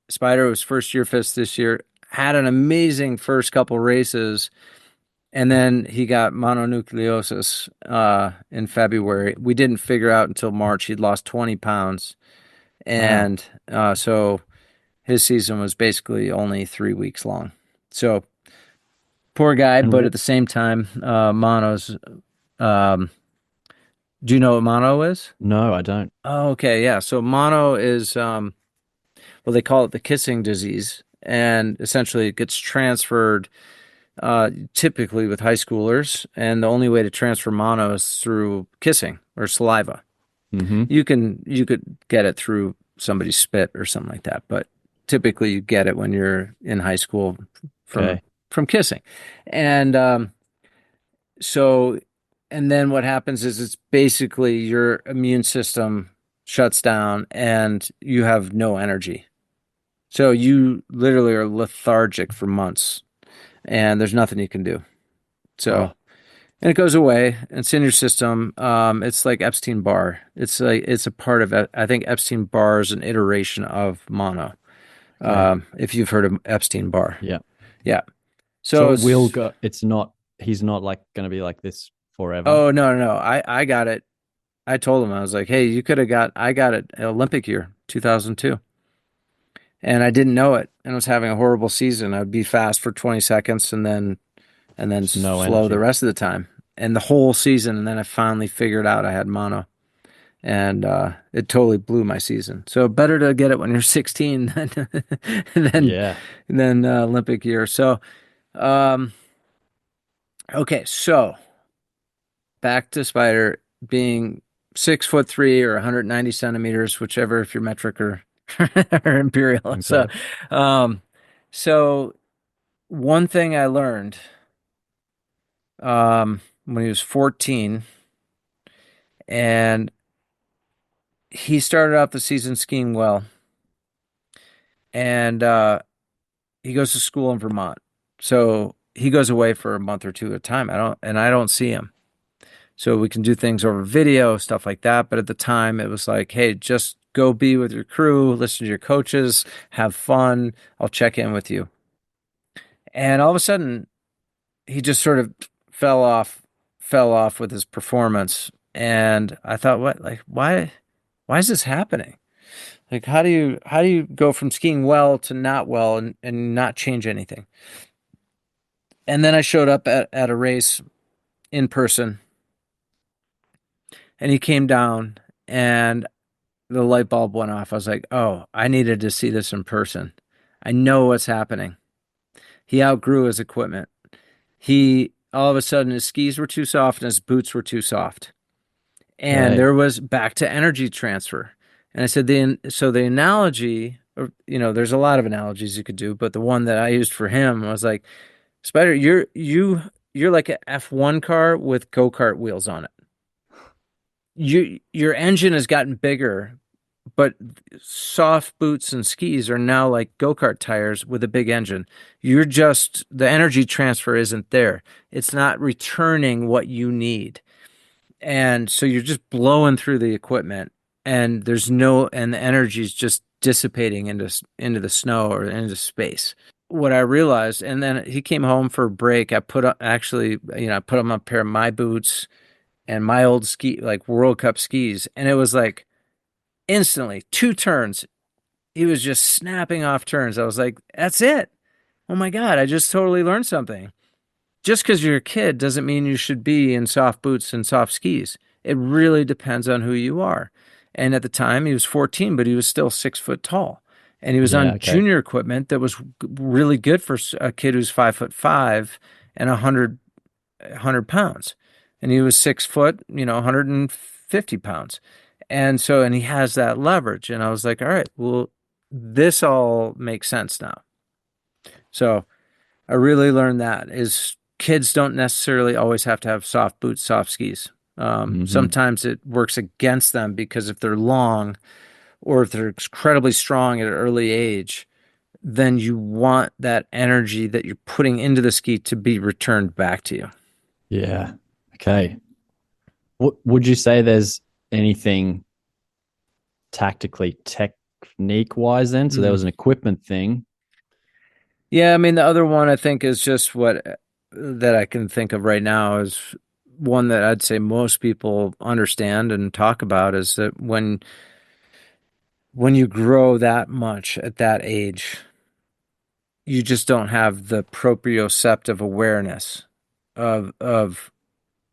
Spider was first year FIS this year, had an amazing first couple races. And then he got mononucleosis in February. We didn't figure out until March. He'd lost 20 pounds. And so his season was basically only 3 weeks long. So poor guy, but at the same time, mono's... do you know what mono is? No, I don't. Oh, okay. Yeah. So mono is, they call it the kissing disease. And essentially it gets transferred typically with high schoolers, and the only way to transfer mono is through kissing or saliva. Mm-hmm. You could get it through somebody's spit or something like that, but typically you get it when you're in high school from kissing. And and then what happens is it's basically your immune system shuts down and you have no energy. So you literally are lethargic for months. And there's nothing you can do. So, and it goes away. It's in your system. It's like Epstein-Barr. It's a part of it. I think Epstein-Barr is an iteration of mono. If you've heard of Epstein-Barr. Yeah. Yeah. So it will go. He's not like going to be like this forever. Oh, no. I got it. I told him, I was like, hey, I got it Olympic year, 2002. And I didn't know it, and was having a horrible season. I'd be fast for 20 seconds and then slow the rest of the time, and the whole season. And then I finally figured out I had mono, and it totally blew my season. So better to get it when you're 16 than Olympic year. So, okay, so back to Spider being 6'3" or 190 centimeters, whichever, if you're metric or imperial. Okay. So one thing I learned when he was 14, and he started out the season skiing well, and he goes to school in Vermont, so he goes away for a month or 2 at a time. I don't see him. So we can do things over video, stuff like that. But at the time, it was like, hey, just go be with your crew, listen to your coaches, have fun. I'll check in with you. And all of a sudden, he just sort of fell off with his performance. And I thought, what, like, why is this happening? Like, how do you go from skiing well to not well and not change anything? And then I showed up at a race in person, and he came down, and the light bulb went off. I was like, oh, I needed to see this in person. I know what's happening. He outgrew his equipment. He, all of a sudden, his skis were too soft and his boots were too soft. And Okay. there was back to energy transfer. And I said, so the analogy, or, there's a lot of analogies you could do, but the one that I used for him was like, Spider, you're like an F1 car with go-kart wheels on it. Your engine has gotten bigger, but soft boots and skis are now like go-kart tires with a big engine. The energy transfer isn't there. It's not returning what you need. And so you're just blowing through the equipment, and and the energy is just dissipating into the snow or into space. What I realized, and then he came home for a break. I put on, actually, I put him on a pair of my boots and my old ski, like World Cup skis. And it was like instantly 2 turns. He was just snapping off turns. I was like, that's it. Oh my God, I just totally learned something. Just because you're a kid doesn't mean you should be in soft boots and soft skis. It really depends on who you are. And at the time, he was 14, but he was still 6 foot tall. And he was Yeah. on Okay. junior equipment that was really good for a kid who's 5'5" and 100 pounds. And he was 6 foot, 150 pounds. And he has that leverage. And I was like, all right, well, this all makes sense now. So I really learned that is kids don't necessarily always have to have soft boots, soft skis. Hmm. Sometimes it works against them because if they're long or if they're incredibly strong at an early age, then you want that energy that you're putting into the ski to be returned back to you. Yeah. Okay. Would you say there's anything tactically, technique wise then? So there Mm. was an equipment thing. Yeah, I mean, the other one I think is just what that I can think of right now is one that I'd say most people understand and talk about is that when you grow that much at that age, you just don't have the proprioceptive awareness of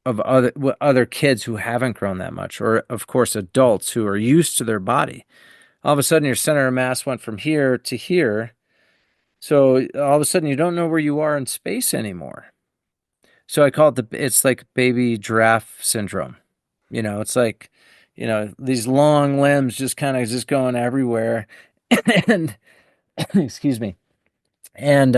other kids who haven't grown that much, or of course adults who are used to their body. All of a sudden, your center of mass went from here to here, so all of a sudden you don't know where you are in space anymore. So I call it's like baby giraffe syndrome. It's like, these long limbs just kind of just going everywhere, and excuse me, and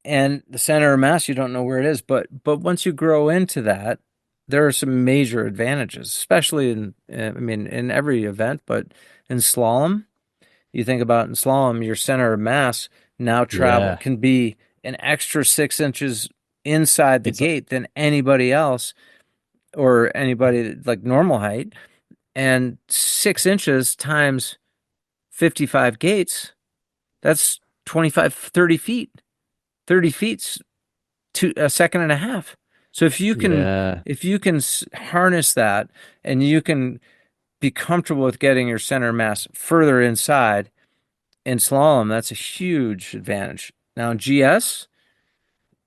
and the center of mass you don't know where it is. But once you grow into that, there are some major advantages, especially in every event, but in slalom. You think about in slalom, your center of mass now Yeah. can be an extra 6 inches inside the It's gate than anybody else or anybody like normal height. And 6 inches times 55 gates, that's 25, 30 feet. 30 feet's a second and a half. So yeah. if you can harness that and you can be comfortable with getting your center mass further inside in slalom, that's a huge advantage. Now in GS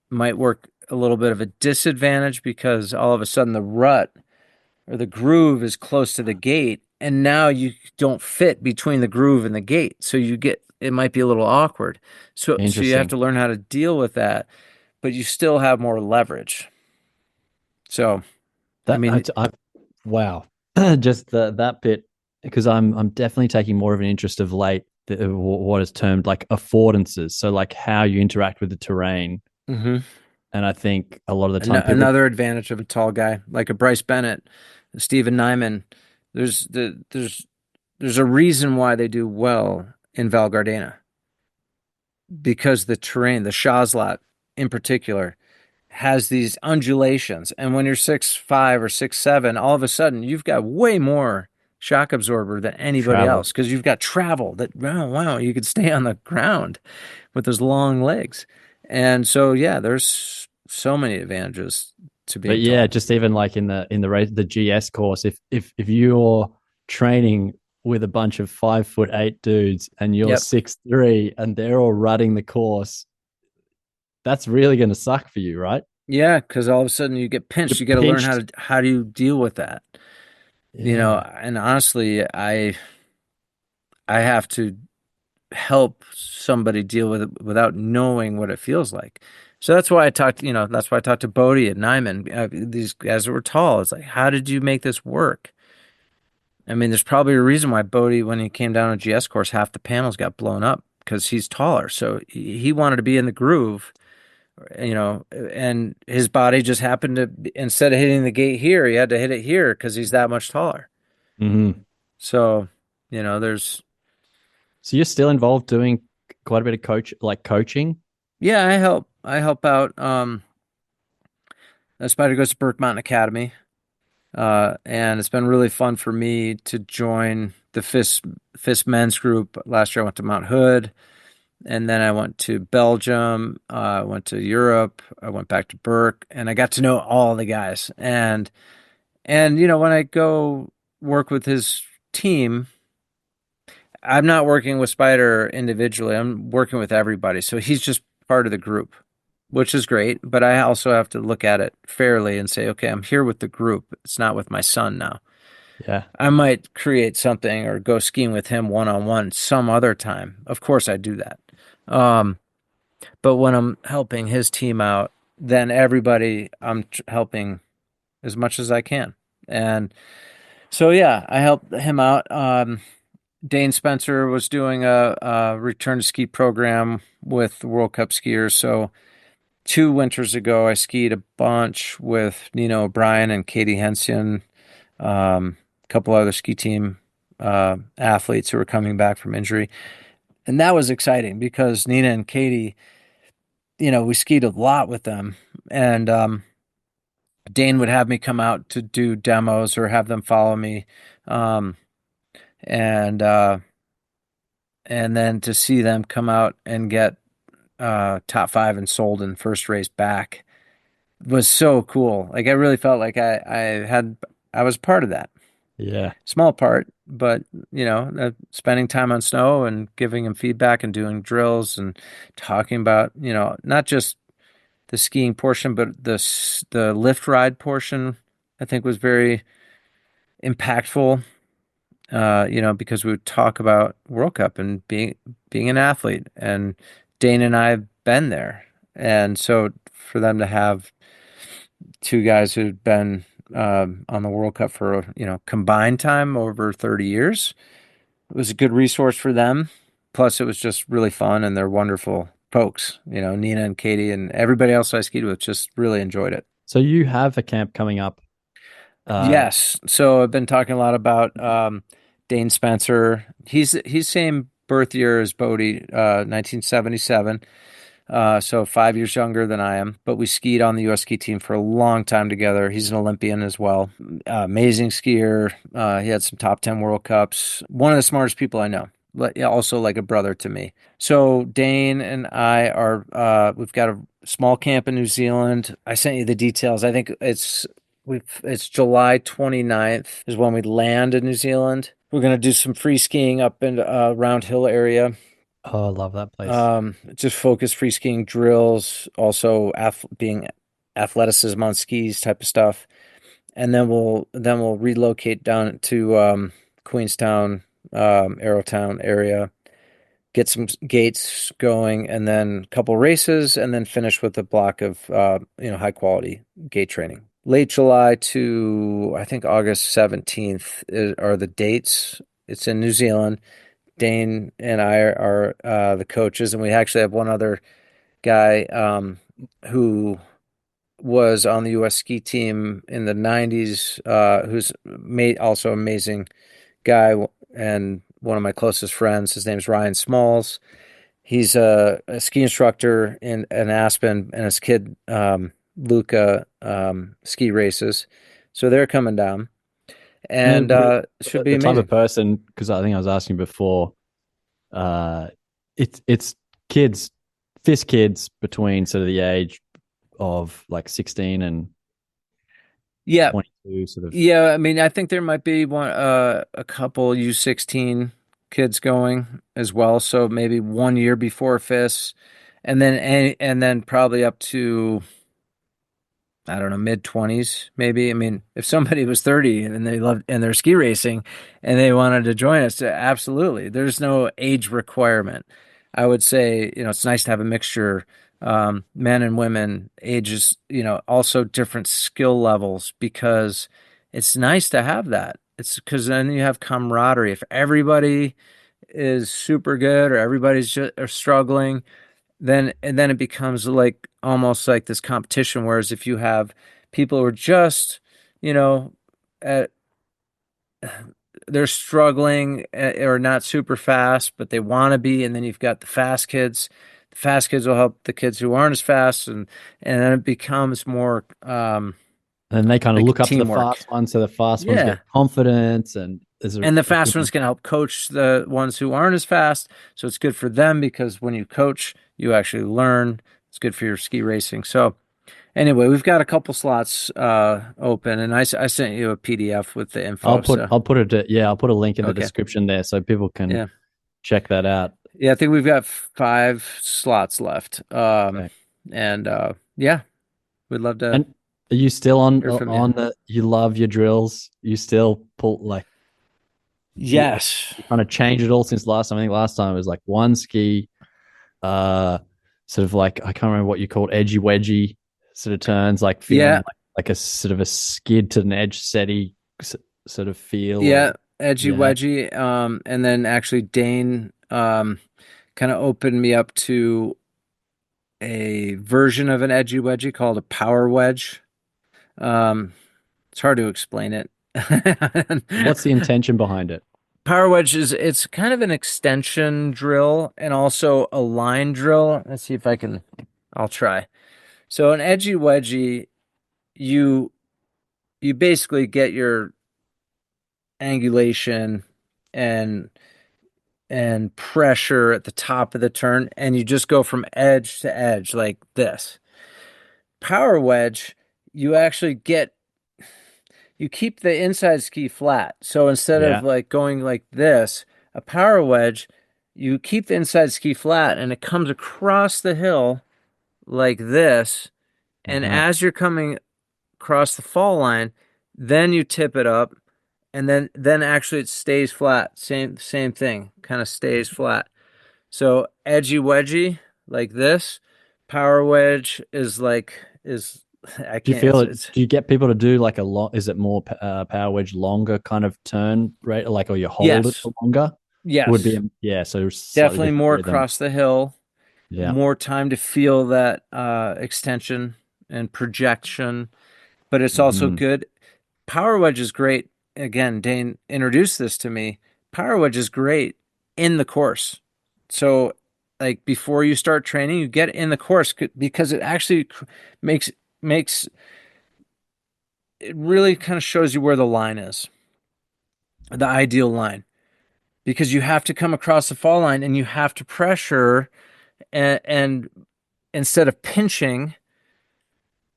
might work a little bit of a disadvantage because all of a sudden the rut or the groove is close to the gate and now you don't fit between the groove and the gate. So it might be a little awkward. So you have Interesting. to learn how to deal with that, but you still have more leverage. So, I That mean, wow. Just that bit because I'm definitely taking more of an interest of late what is termed like affordances. So like how you interact with the terrain. mhm. And I think a lot of the time people, Another advantage of a tall guy like a Bryce Bennett, Stephen Nyman, there's there's a reason why they do well in Val Gardena because the terrain, the Shazlat in particular, has these undulations. And when you're 6'5" or 6'7", all of a sudden you've got way more shock absorber than anybody Travel. else because you've got travel that, wow, you could stay on the ground with those long legs. And so, yeah, there's so many advantages to But being yeah, tall. just even like in the race, the GS course, if you're training with a bunch of 5'8" dudes and you're Yep. 6'3" and they're all rutting the course, that's really going to suck for you, right? Yeah, because all of a sudden you get You're pinched. You got to learn pinched. how do you deal with that. Yeah. And honestly, I have to help somebody deal with it without knowing what it feels like. So that's why I talked to Bodie and Nyman, these guys that were tall. It's like, how did you make this work? I mean, there's probably a reason why Bodie, when he came down a GS course, half the panels got blown up because he's taller. So he wanted to be in the groove, and his body just happened to, instead of hitting the gate here, he had to hit it here because he's that much taller. Hmm. So, there's, So you're still involved doing quite a bit of coaching. yeah, I help out. Spider goes to Burke Mountain Academy. And it's been really fun for me to join the FIS men's group. Last year I went to Mount Hood, and then I went to Belgium. I went to Europe. I went back to Burke, and I got to know all the guys. And when I go work with his team, I'm not working with Spider individually. I'm working with everybody. So he's just part of the group, which is great. But I also have to look at it fairly and say, okay, I'm here with the group. It's not with my son now. Yeah. I might create something or go skiing with him one on one some other time. Of course, I do that. Um, but when I'm helping his team out, then everybody I'm helping as much as I can. And so, yeah, I helped him out. Dane Spencer was doing a return to ski program with the World Cup skiers. So 2 winters ago, I skied a bunch with Nina O'Brien and Katie Hensian, a couple other ski team athletes who were coming back from injury. And that was exciting because Nina and Katie, we skied a lot with them. And Dane would have me come out to do demos or have them follow me. Um, and and then to see them come out and get top 5 and sold in first race back was so cool. Like I really felt like I was part of that. Yeah. Small part, but spending time on snow and giving him feedback and doing drills and talking about, not just the skiing portion, but the lift ride portion, I think was very impactful. Because we would talk about World Cup and being an athlete, and Dane and I have been there, and so for them to have two guys who'd been on the World Cup for combined time over 30 years, it was a good resource for them. Plus, it was just really fun, and they're wonderful folks. Nina and Katie and everybody else I skied with just really enjoyed it. So you have a camp coming up. Yes. So I've been talking a lot about Dane Spencer. He's same birth year as Bodie, 1977. So 5 years younger than I am, but we skied on the U.S. ski team for a long time together. He's an Olympian as well. Amazing skier. He had some top 10 World Cups. One of the smartest people I know, but yeah, also like a brother to me. So Dane and I we've got a small camp in New Zealand. I sent you the details. I think it's July 29th is when we land in New Zealand. We're going to do some free skiing up in Roundhill area. Oh, I love that place. Just focus free skiing drills, also being athleticism on skis type of stuff, and then we'll relocate down to Queenstown, Arrowtown area, get some gates going, and then a couple races, and then finish with a block of high quality gate training. Late July to I think August 17th are the dates. It's in New Zealand. Dane and I are the coaches, and we actually have one other guy who was on the U.S. ski team in the 90s, who's also amazing guy and one of my closest friends. His name's Ryan Smalls. He's a ski instructor in Aspen, and his kid Luca ski races. So they're coming down. and should be The type amazing. of person, because I think I was asking before, it's kids, fist kids between sort of the age of like 16 and Yeah, 22, sort of. yeah. I mean, I think there might be a couple U16 kids going as well. So maybe 1 year before fists, and then probably up to, I don't know, mid 20s, maybe. I mean, if somebody was 30 and they loved and they're ski racing and they wanted to join us, absolutely. There's no age requirement. I would say, it's nice to have a mixture, men and women, ages, also different skill levels, because it's nice to have that. It's because then you have camaraderie. If everybody is super good or everybody's just or struggling, then it becomes like almost like this competition. Whereas if you have people who are just, you know, at, they're struggling, or not super fast, but they want to be, and then you've got the fast kids. The fast kids will help the kids who aren't as fast, and then it becomes more And they kind of like look up to the teamwork. fast ones, so the fast ones Yeah. get confidence, and there's And the a fast ones can help coach the ones who aren't as fast. So it's good for them, because when you coach, you actually learn. It's good for your ski racing. So anyway, we've got a couple slots open, and I sent you a PDF with the info. So I'll put a link in the okay, description there so people can yeah, check that out. yeah. I think we've got 5 slots left. Okay. And yeah, we'd love to And are you still hear from you. on the? You love your drills. You still pull like Yes. you kind of changed it all since last time. I think last time it was like one ski, uh, sort of like I can't remember what you called edgy wedgy sort of turns, like feeling Yeah. like a sort of a skid to an edge setty sort of feel, Yeah. or Edgy yeah, wedgy. And then actually Dane kind of opened me up to a version of an edgy wedgie called a power wedge. Um, it's hard to explain it. what's the intention behind it? Power wedge it's kind of an extension drill and also a line drill. Let's see if I'll try. So an edgy wedgie, you you basically get your angulation and pressure at the top of the turn, and you just go from edge to edge like this. Power wedge, you actually get you keep the inside ski flat. So instead of Yeah. like going like this, a power wedge, you keep the inside ski flat and it comes across the hill like this. And Uh-huh. as you're coming across the fall line, then you tip it up, and then actually it stays flat. Same thing, kind of stays flat. So edgy wedgy like this. Power wedge is I Do you can't feel it? it's Do you get people to do like a long? Is it more power wedge longer kind of turn rate, like, or you hold it yes. for longer? Would be Yes. yeah, so slightly Definitely different more rhythm. across the hill, Yeah. more time to feel that extension and projection, but it's also Mm. good. Power wedge is great. Again, Dane introduced this to me. Power wedge is great in the course. So, like before you start training, you get in the course, because it actually makes it really kind of shows you where the line is, the ideal line, because you have to come across the fall line and you have to pressure, and instead of pinching,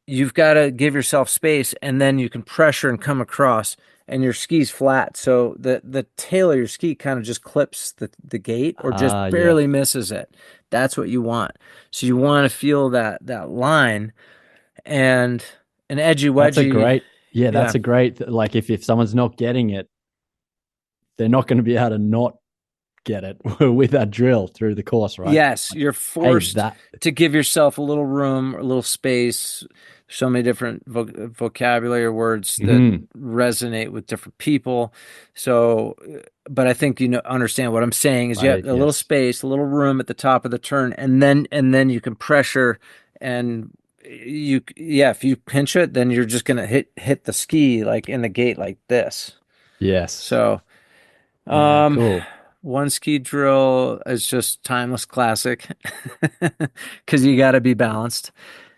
you've got to give yourself space, and then you can pressure and come across, and your ski's flat. So the tail of your ski kind of just clips the gate, or just Ah, yes. barely misses it. That's what you want. So you want to feel that line, and an edgy That's a wedgie. great, yeah, Yeah. that's a great, like if someone's not getting it, they're not going to be able to not get it with that drill through the course, right? Yes, Like, you're hey, forced that, to give yourself a little room, a little space. So many different vocabulary words that mhm. resonate with different people. So, but I think understand what I'm saying is you have a little Yes. space, a little room at the top of the turn, and then you can pressure, and yeah, if you pinch it, then you're just gonna hit the ski like in the gate like this. Yes. So. Yeah, Um, cool. One ski drill is just timeless classic, because you got to be balanced.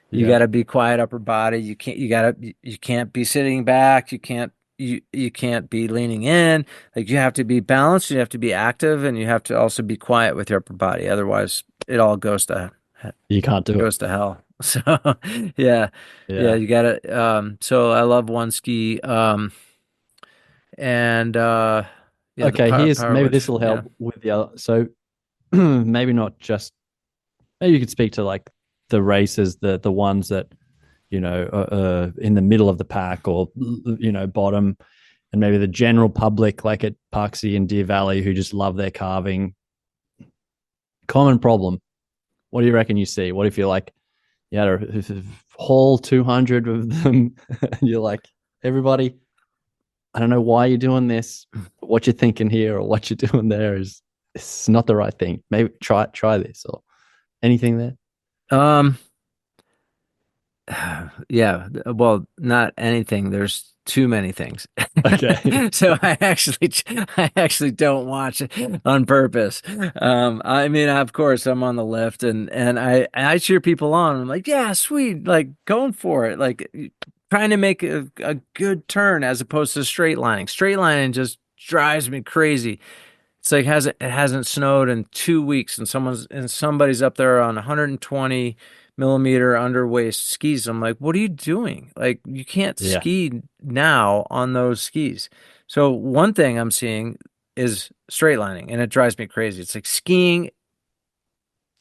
You Yeah. got to be quiet upper body. You can't be sitting back. You can't you can't be leaning in. Like you have to be balanced, you have to be active, and you have to also be quiet with your upper body. Otherwise, it all You can't do it. goes to hell. So yeah, yeah, Yeah. you gotta. So I love one ski. And yeah, the Okay, here's power maybe this wedge. will Yeah. help with the other. So maybe not just, maybe you could speak to like the races, the ones that, in the middle of the pack or, bottom, and maybe the general public like at Parksy and Deer Valley who just love their carving. Common problem. What do you reckon you see? What if you're like, yeah, haul 200 of them and you're like, everybody, I don't know why you're doing this, but what you're thinking here or what you're doing there is it's not the right thing. Maybe try this or anything there. Um, yeah, well, not anything. There's too many things. Okay. So I actually don't watch it on purpose. I mean, of course, I'm on the lift and I cheer people on. I'm like, yeah, sweet, like going for it, like trying to make a good turn as opposed to straight lining. Straight lining just drives me crazy. It's like it hasn't snowed in 2 weeks, and somebody's up there on 120 millimeter under waist skis. I'm like, what are you doing? Like, you can't Yeah. ski now on those skis. So one thing I'm seeing is straight lining, and it drives me crazy. It's like skiing,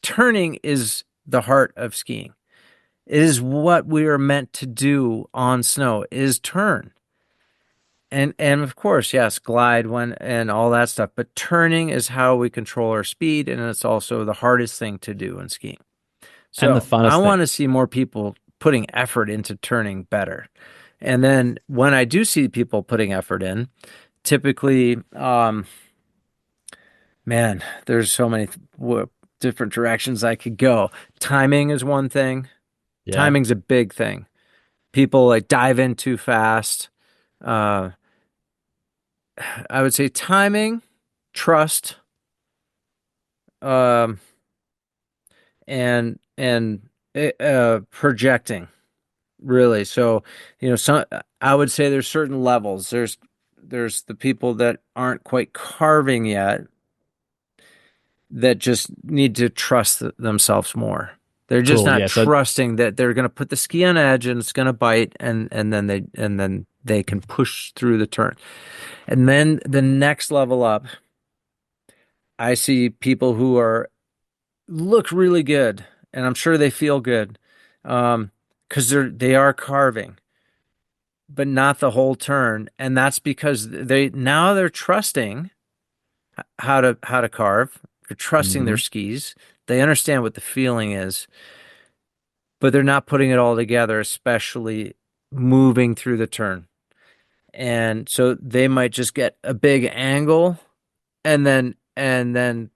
turning is the heart of skiing. It is what we are meant to do on snow is turn. And of course, yes, glide when and all that stuff. But turning is how we control our speed, and it's also the hardest thing to do in skiing. And the So I funnest thing. want to see more people putting effort into turning better. And then when I do see people putting effort in, typically, man, there's so many different directions I could go. Timing is one thing. Yeah. Timing's a big thing. People like dive in too fast. Uh, I would say timing, trust, um, and projecting really. So, some I would say there's certain levels. There's the people that aren't quite carving yet that just need to trust themselves more. They're just Cool. not Yeah. So trusting that they're going to put the ski on edge and it's going to bite and then they can push through the turn. And then the next level up, I see people who are look really good, and I'm sure they feel good, because they are carving, but not the whole turn, and that's because they're trusting how to carve. They're trusting their mhm. skis. They understand what the feeling is, but they're not putting it all together, especially moving through the turn. And so they might just get a big angle and then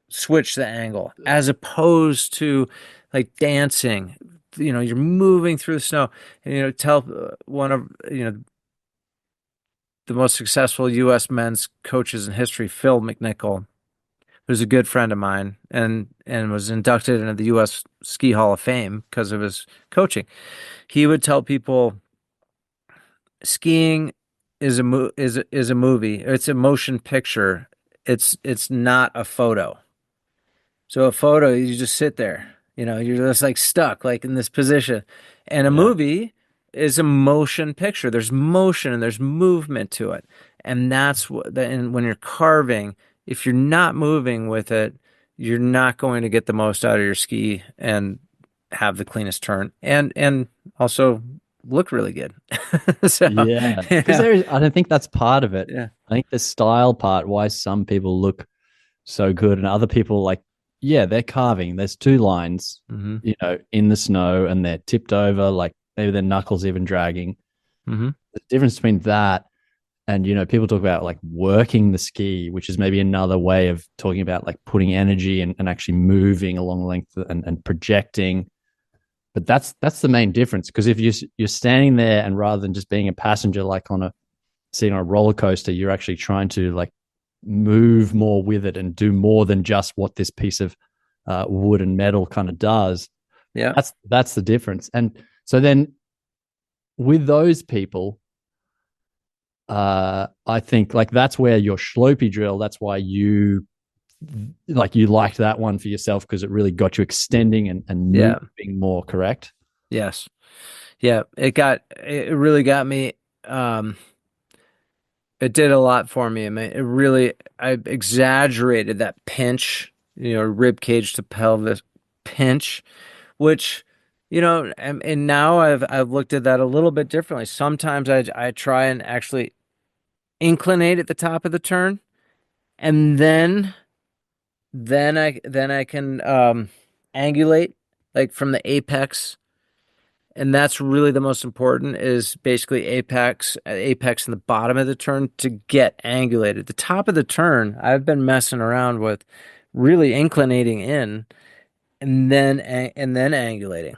switch the angle as opposed to like dancing. You're moving through the snow. And, tell one of the most successful U.S. men's coaches in history, Phil McNichol, who's a good friend of mine and was inducted into the U.S. Ski Hall of Fame because of his coaching. He would tell people skiing is a movie. It's a motion picture. It's not a photo. So a photo, you just sit there, you're just like stuck, like in this position. And a Yeah. movie is a motion picture. There's motion and there's movement to it. And and when you're carving, if you're not moving with it, you're not going to get the most out of your ski and have the cleanest turn and also look really good. So, Yeah. Because yeah, I don't think that's part of it. yeah. I think the style part, why some people look so good and other people like, yeah, they're carving. There's two lines, Mm-hmm. in the snow and they're tipped over, like maybe their knuckles even dragging. Mm-hmm. The difference between that and, people talk about like working the ski, which is maybe another way of talking about like putting energy and actually moving along length and projecting. But that's the main difference. Because if you're standing there and rather than just being a passenger, like sitting on a roller coaster, you're actually trying to like move more with it and do more than just what this piece of wood and metal kind of does. Yeah. That's the difference. And so then with those people, I think like that's where your Schlopey drill, that's why you liked that one for yourself because it really got you extending and Yeah. moving more, correct? Yes. Yeah. It really got me. Um, it did a lot for me. I mean, I exaggerated that pinch, rib cage to pelvis pinch, which, and now I've looked at that a little bit differently. Sometimes I try and actually inclinate at the top of the turn, and then I can angulate like from the apex, and that's really the most important is basically apex in the bottom of the turn to get angulated. The top of the turn, I've been messing around with really inclinating in and then angulating.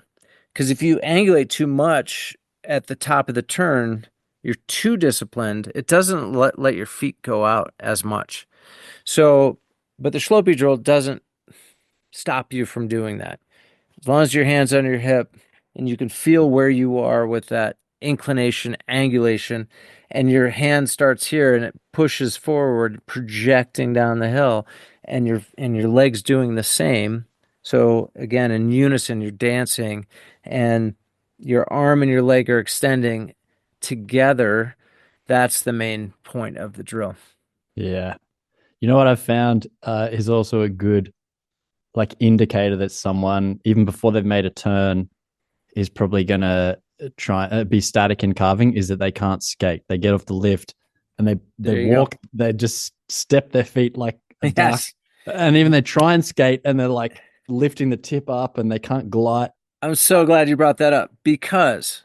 Because if you angulate too much at the top of the turn, you're too disciplined. It doesn't let your feet go out as much. So, but the Schlopey drill doesn't stop you from doing that. As long as your hand's on your hip and you can feel where you are with that inclination, angulation, and your hand starts here and it pushes forward, projecting down the hill, and your legs doing the same. So again, in unison, you're dancing, and your arm and your leg are extending together. That's the main point of the drill. Yeah. You know what I've found is also a good like indicator that someone, even before they've made a turn, is probably going to try be static in carving is that they can't skate. They get off the lift and they walk, they just step their feet like a duck. Yes. And even they try and skate and they're like lifting the tip up and they can't glide. I'm so glad you brought that up because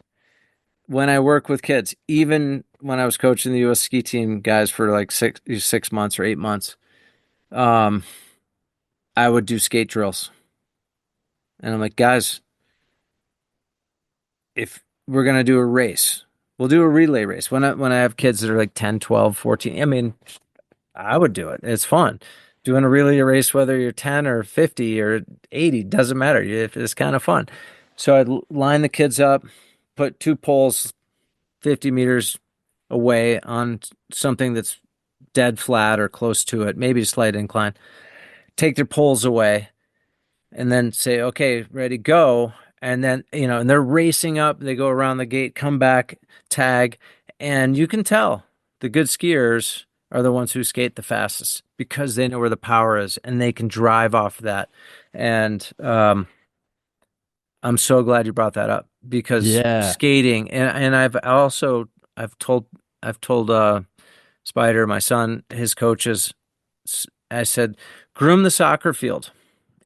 when I work with kids, even when I was coaching the U.S. ski team guys for like 6 months or 8 months, um, I would do skate drills. And I'm like, guys, if we're going to do a race, we'll do a relay race. When I have kids that are like 10, 12, 14, I mean, I would do it. It's fun. Doing a relay race, whether you're 10 or 50 or 80, doesn't matter. It's kind of fun. So I'd line the kids up, put two poles 50 meters away on something that's dead flat or close to it, maybe a slight incline. Take their poles away and then say, okay, ready, go. And then, and they're racing up. They go around the gate, come back, tag. And you can tell the good skiers are the ones who skate the fastest because they know where the power is and they can drive off that. And I'm so glad you brought that up because Yeah. skating and I've told Spider, my son, his coaches, I said, groom the soccer field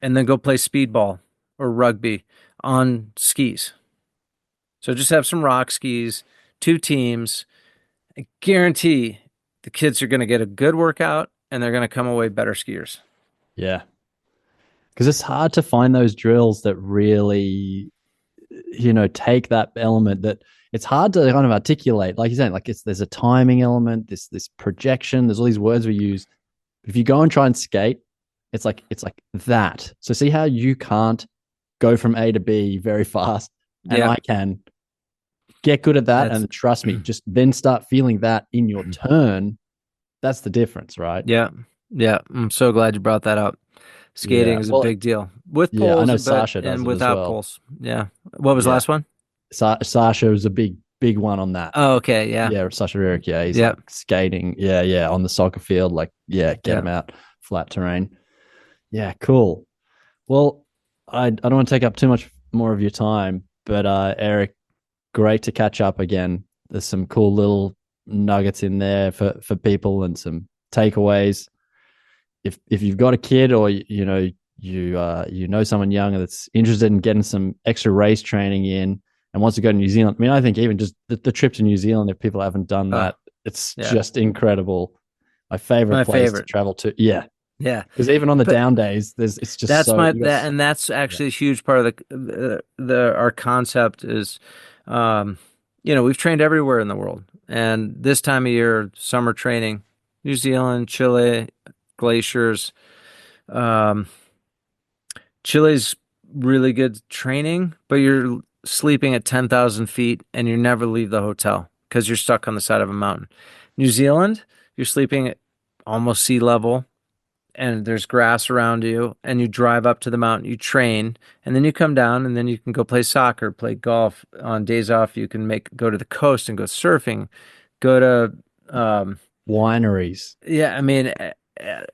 and then go play speedball or rugby on skis. So just have some rock skis, two teams. I guarantee the kids are going to get a good workout and they're going to come away better skiers. Yeah. Because it's hard to find those drills that really, take that element that it's hard to kind of articulate. Like you're saying, like there's a timing element, this projection, there's all these words we use. If you go and try and skate, it's like that. So see how you can't go from A to B very fast, and Yeah. I can get good at that. And trust me, just then start feeling that in your turn. That's the difference, right? Yeah. Yeah. I'm so glad you brought that up. Skating is a big deal with Yeah, I poles, know Sasha does and it as without well. poles. Yeah. What was the Yeah, last one? Sasha was a big one on that. Oh, okay. Yeah. Yeah, Sasha Erik. Yeah, he's Yeah. like skating. Yeah, on the soccer field. Like, yeah, get Yeah. him out flat terrain. Yeah, cool. Well, I don't want to take up too much more of your time, but Erik, great to catch up again. There's some cool little nuggets in there for people and some takeaways. If you've got a kid or you know someone young that's interested in getting some extra race training in and wants to go to New Zealand. I mean, I think even just the trip to New Zealand, if people haven't done that, it's just incredible. My favorite place to travel to. Yeah. Yeah. Because even on the down days, it's just and that's actually a huge part of our concept is, we've trained everywhere in the world, and this time of year, summer training, New Zealand, Chile, glaciers. Chile's really good training, but you're sleeping at 10,000 feet and you never leave the hotel because you're stuck on the side of a mountain. New Zealand, you're sleeping at almost sea level, and there's grass around you, and you drive up to the mountain, you train, and then you come down, and then you can go play soccer, play golf. On days off, you can go to the coast and go surfing, go to Wineries. yeah, I mean,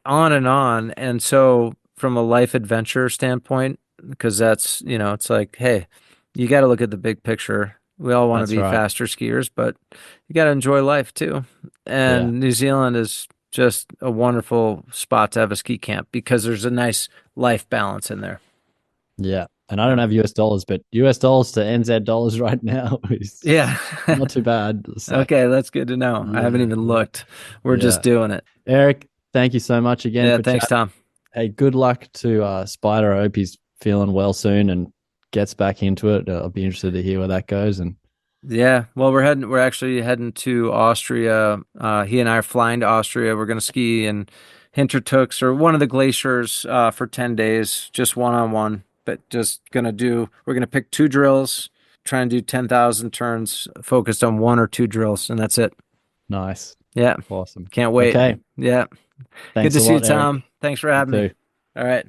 on and on. And so from a life adventure standpoint, because that's, it's like, hey, you got to look at the big picture. We all want to That's be right. faster skiers, but you got to enjoy life too. And New Zealand is just a wonderful spot to have a ski camp because there's a nice life balance in there. Yeah. And I don't have US dollars, but US dollars to NZ dollars right now is Yeah. not too bad. So, Okay, that's good to know. I haven't even looked. We're just doing it. Eric, thank you so much again for thanks, chatting. Tom. Hey, good luck to Spider. I hope he's feeling well soon and gets back into it. I'll be interested to hear where that goes. And yeah, well, we're actually heading to Austria. He and I are flying to Austria. We're going to ski in Hintertux or one of the glaciers for 10 days, just one-on-one, but we're going to pick 2 drills, try and do 10,000 turns focused on 1 or 2 drills, and that's it. nice. Yeah. Awesome. Can't wait. Okay. Yeah. Thanks Good to see you, Eric. Tom. Thanks for having me. Too. All right.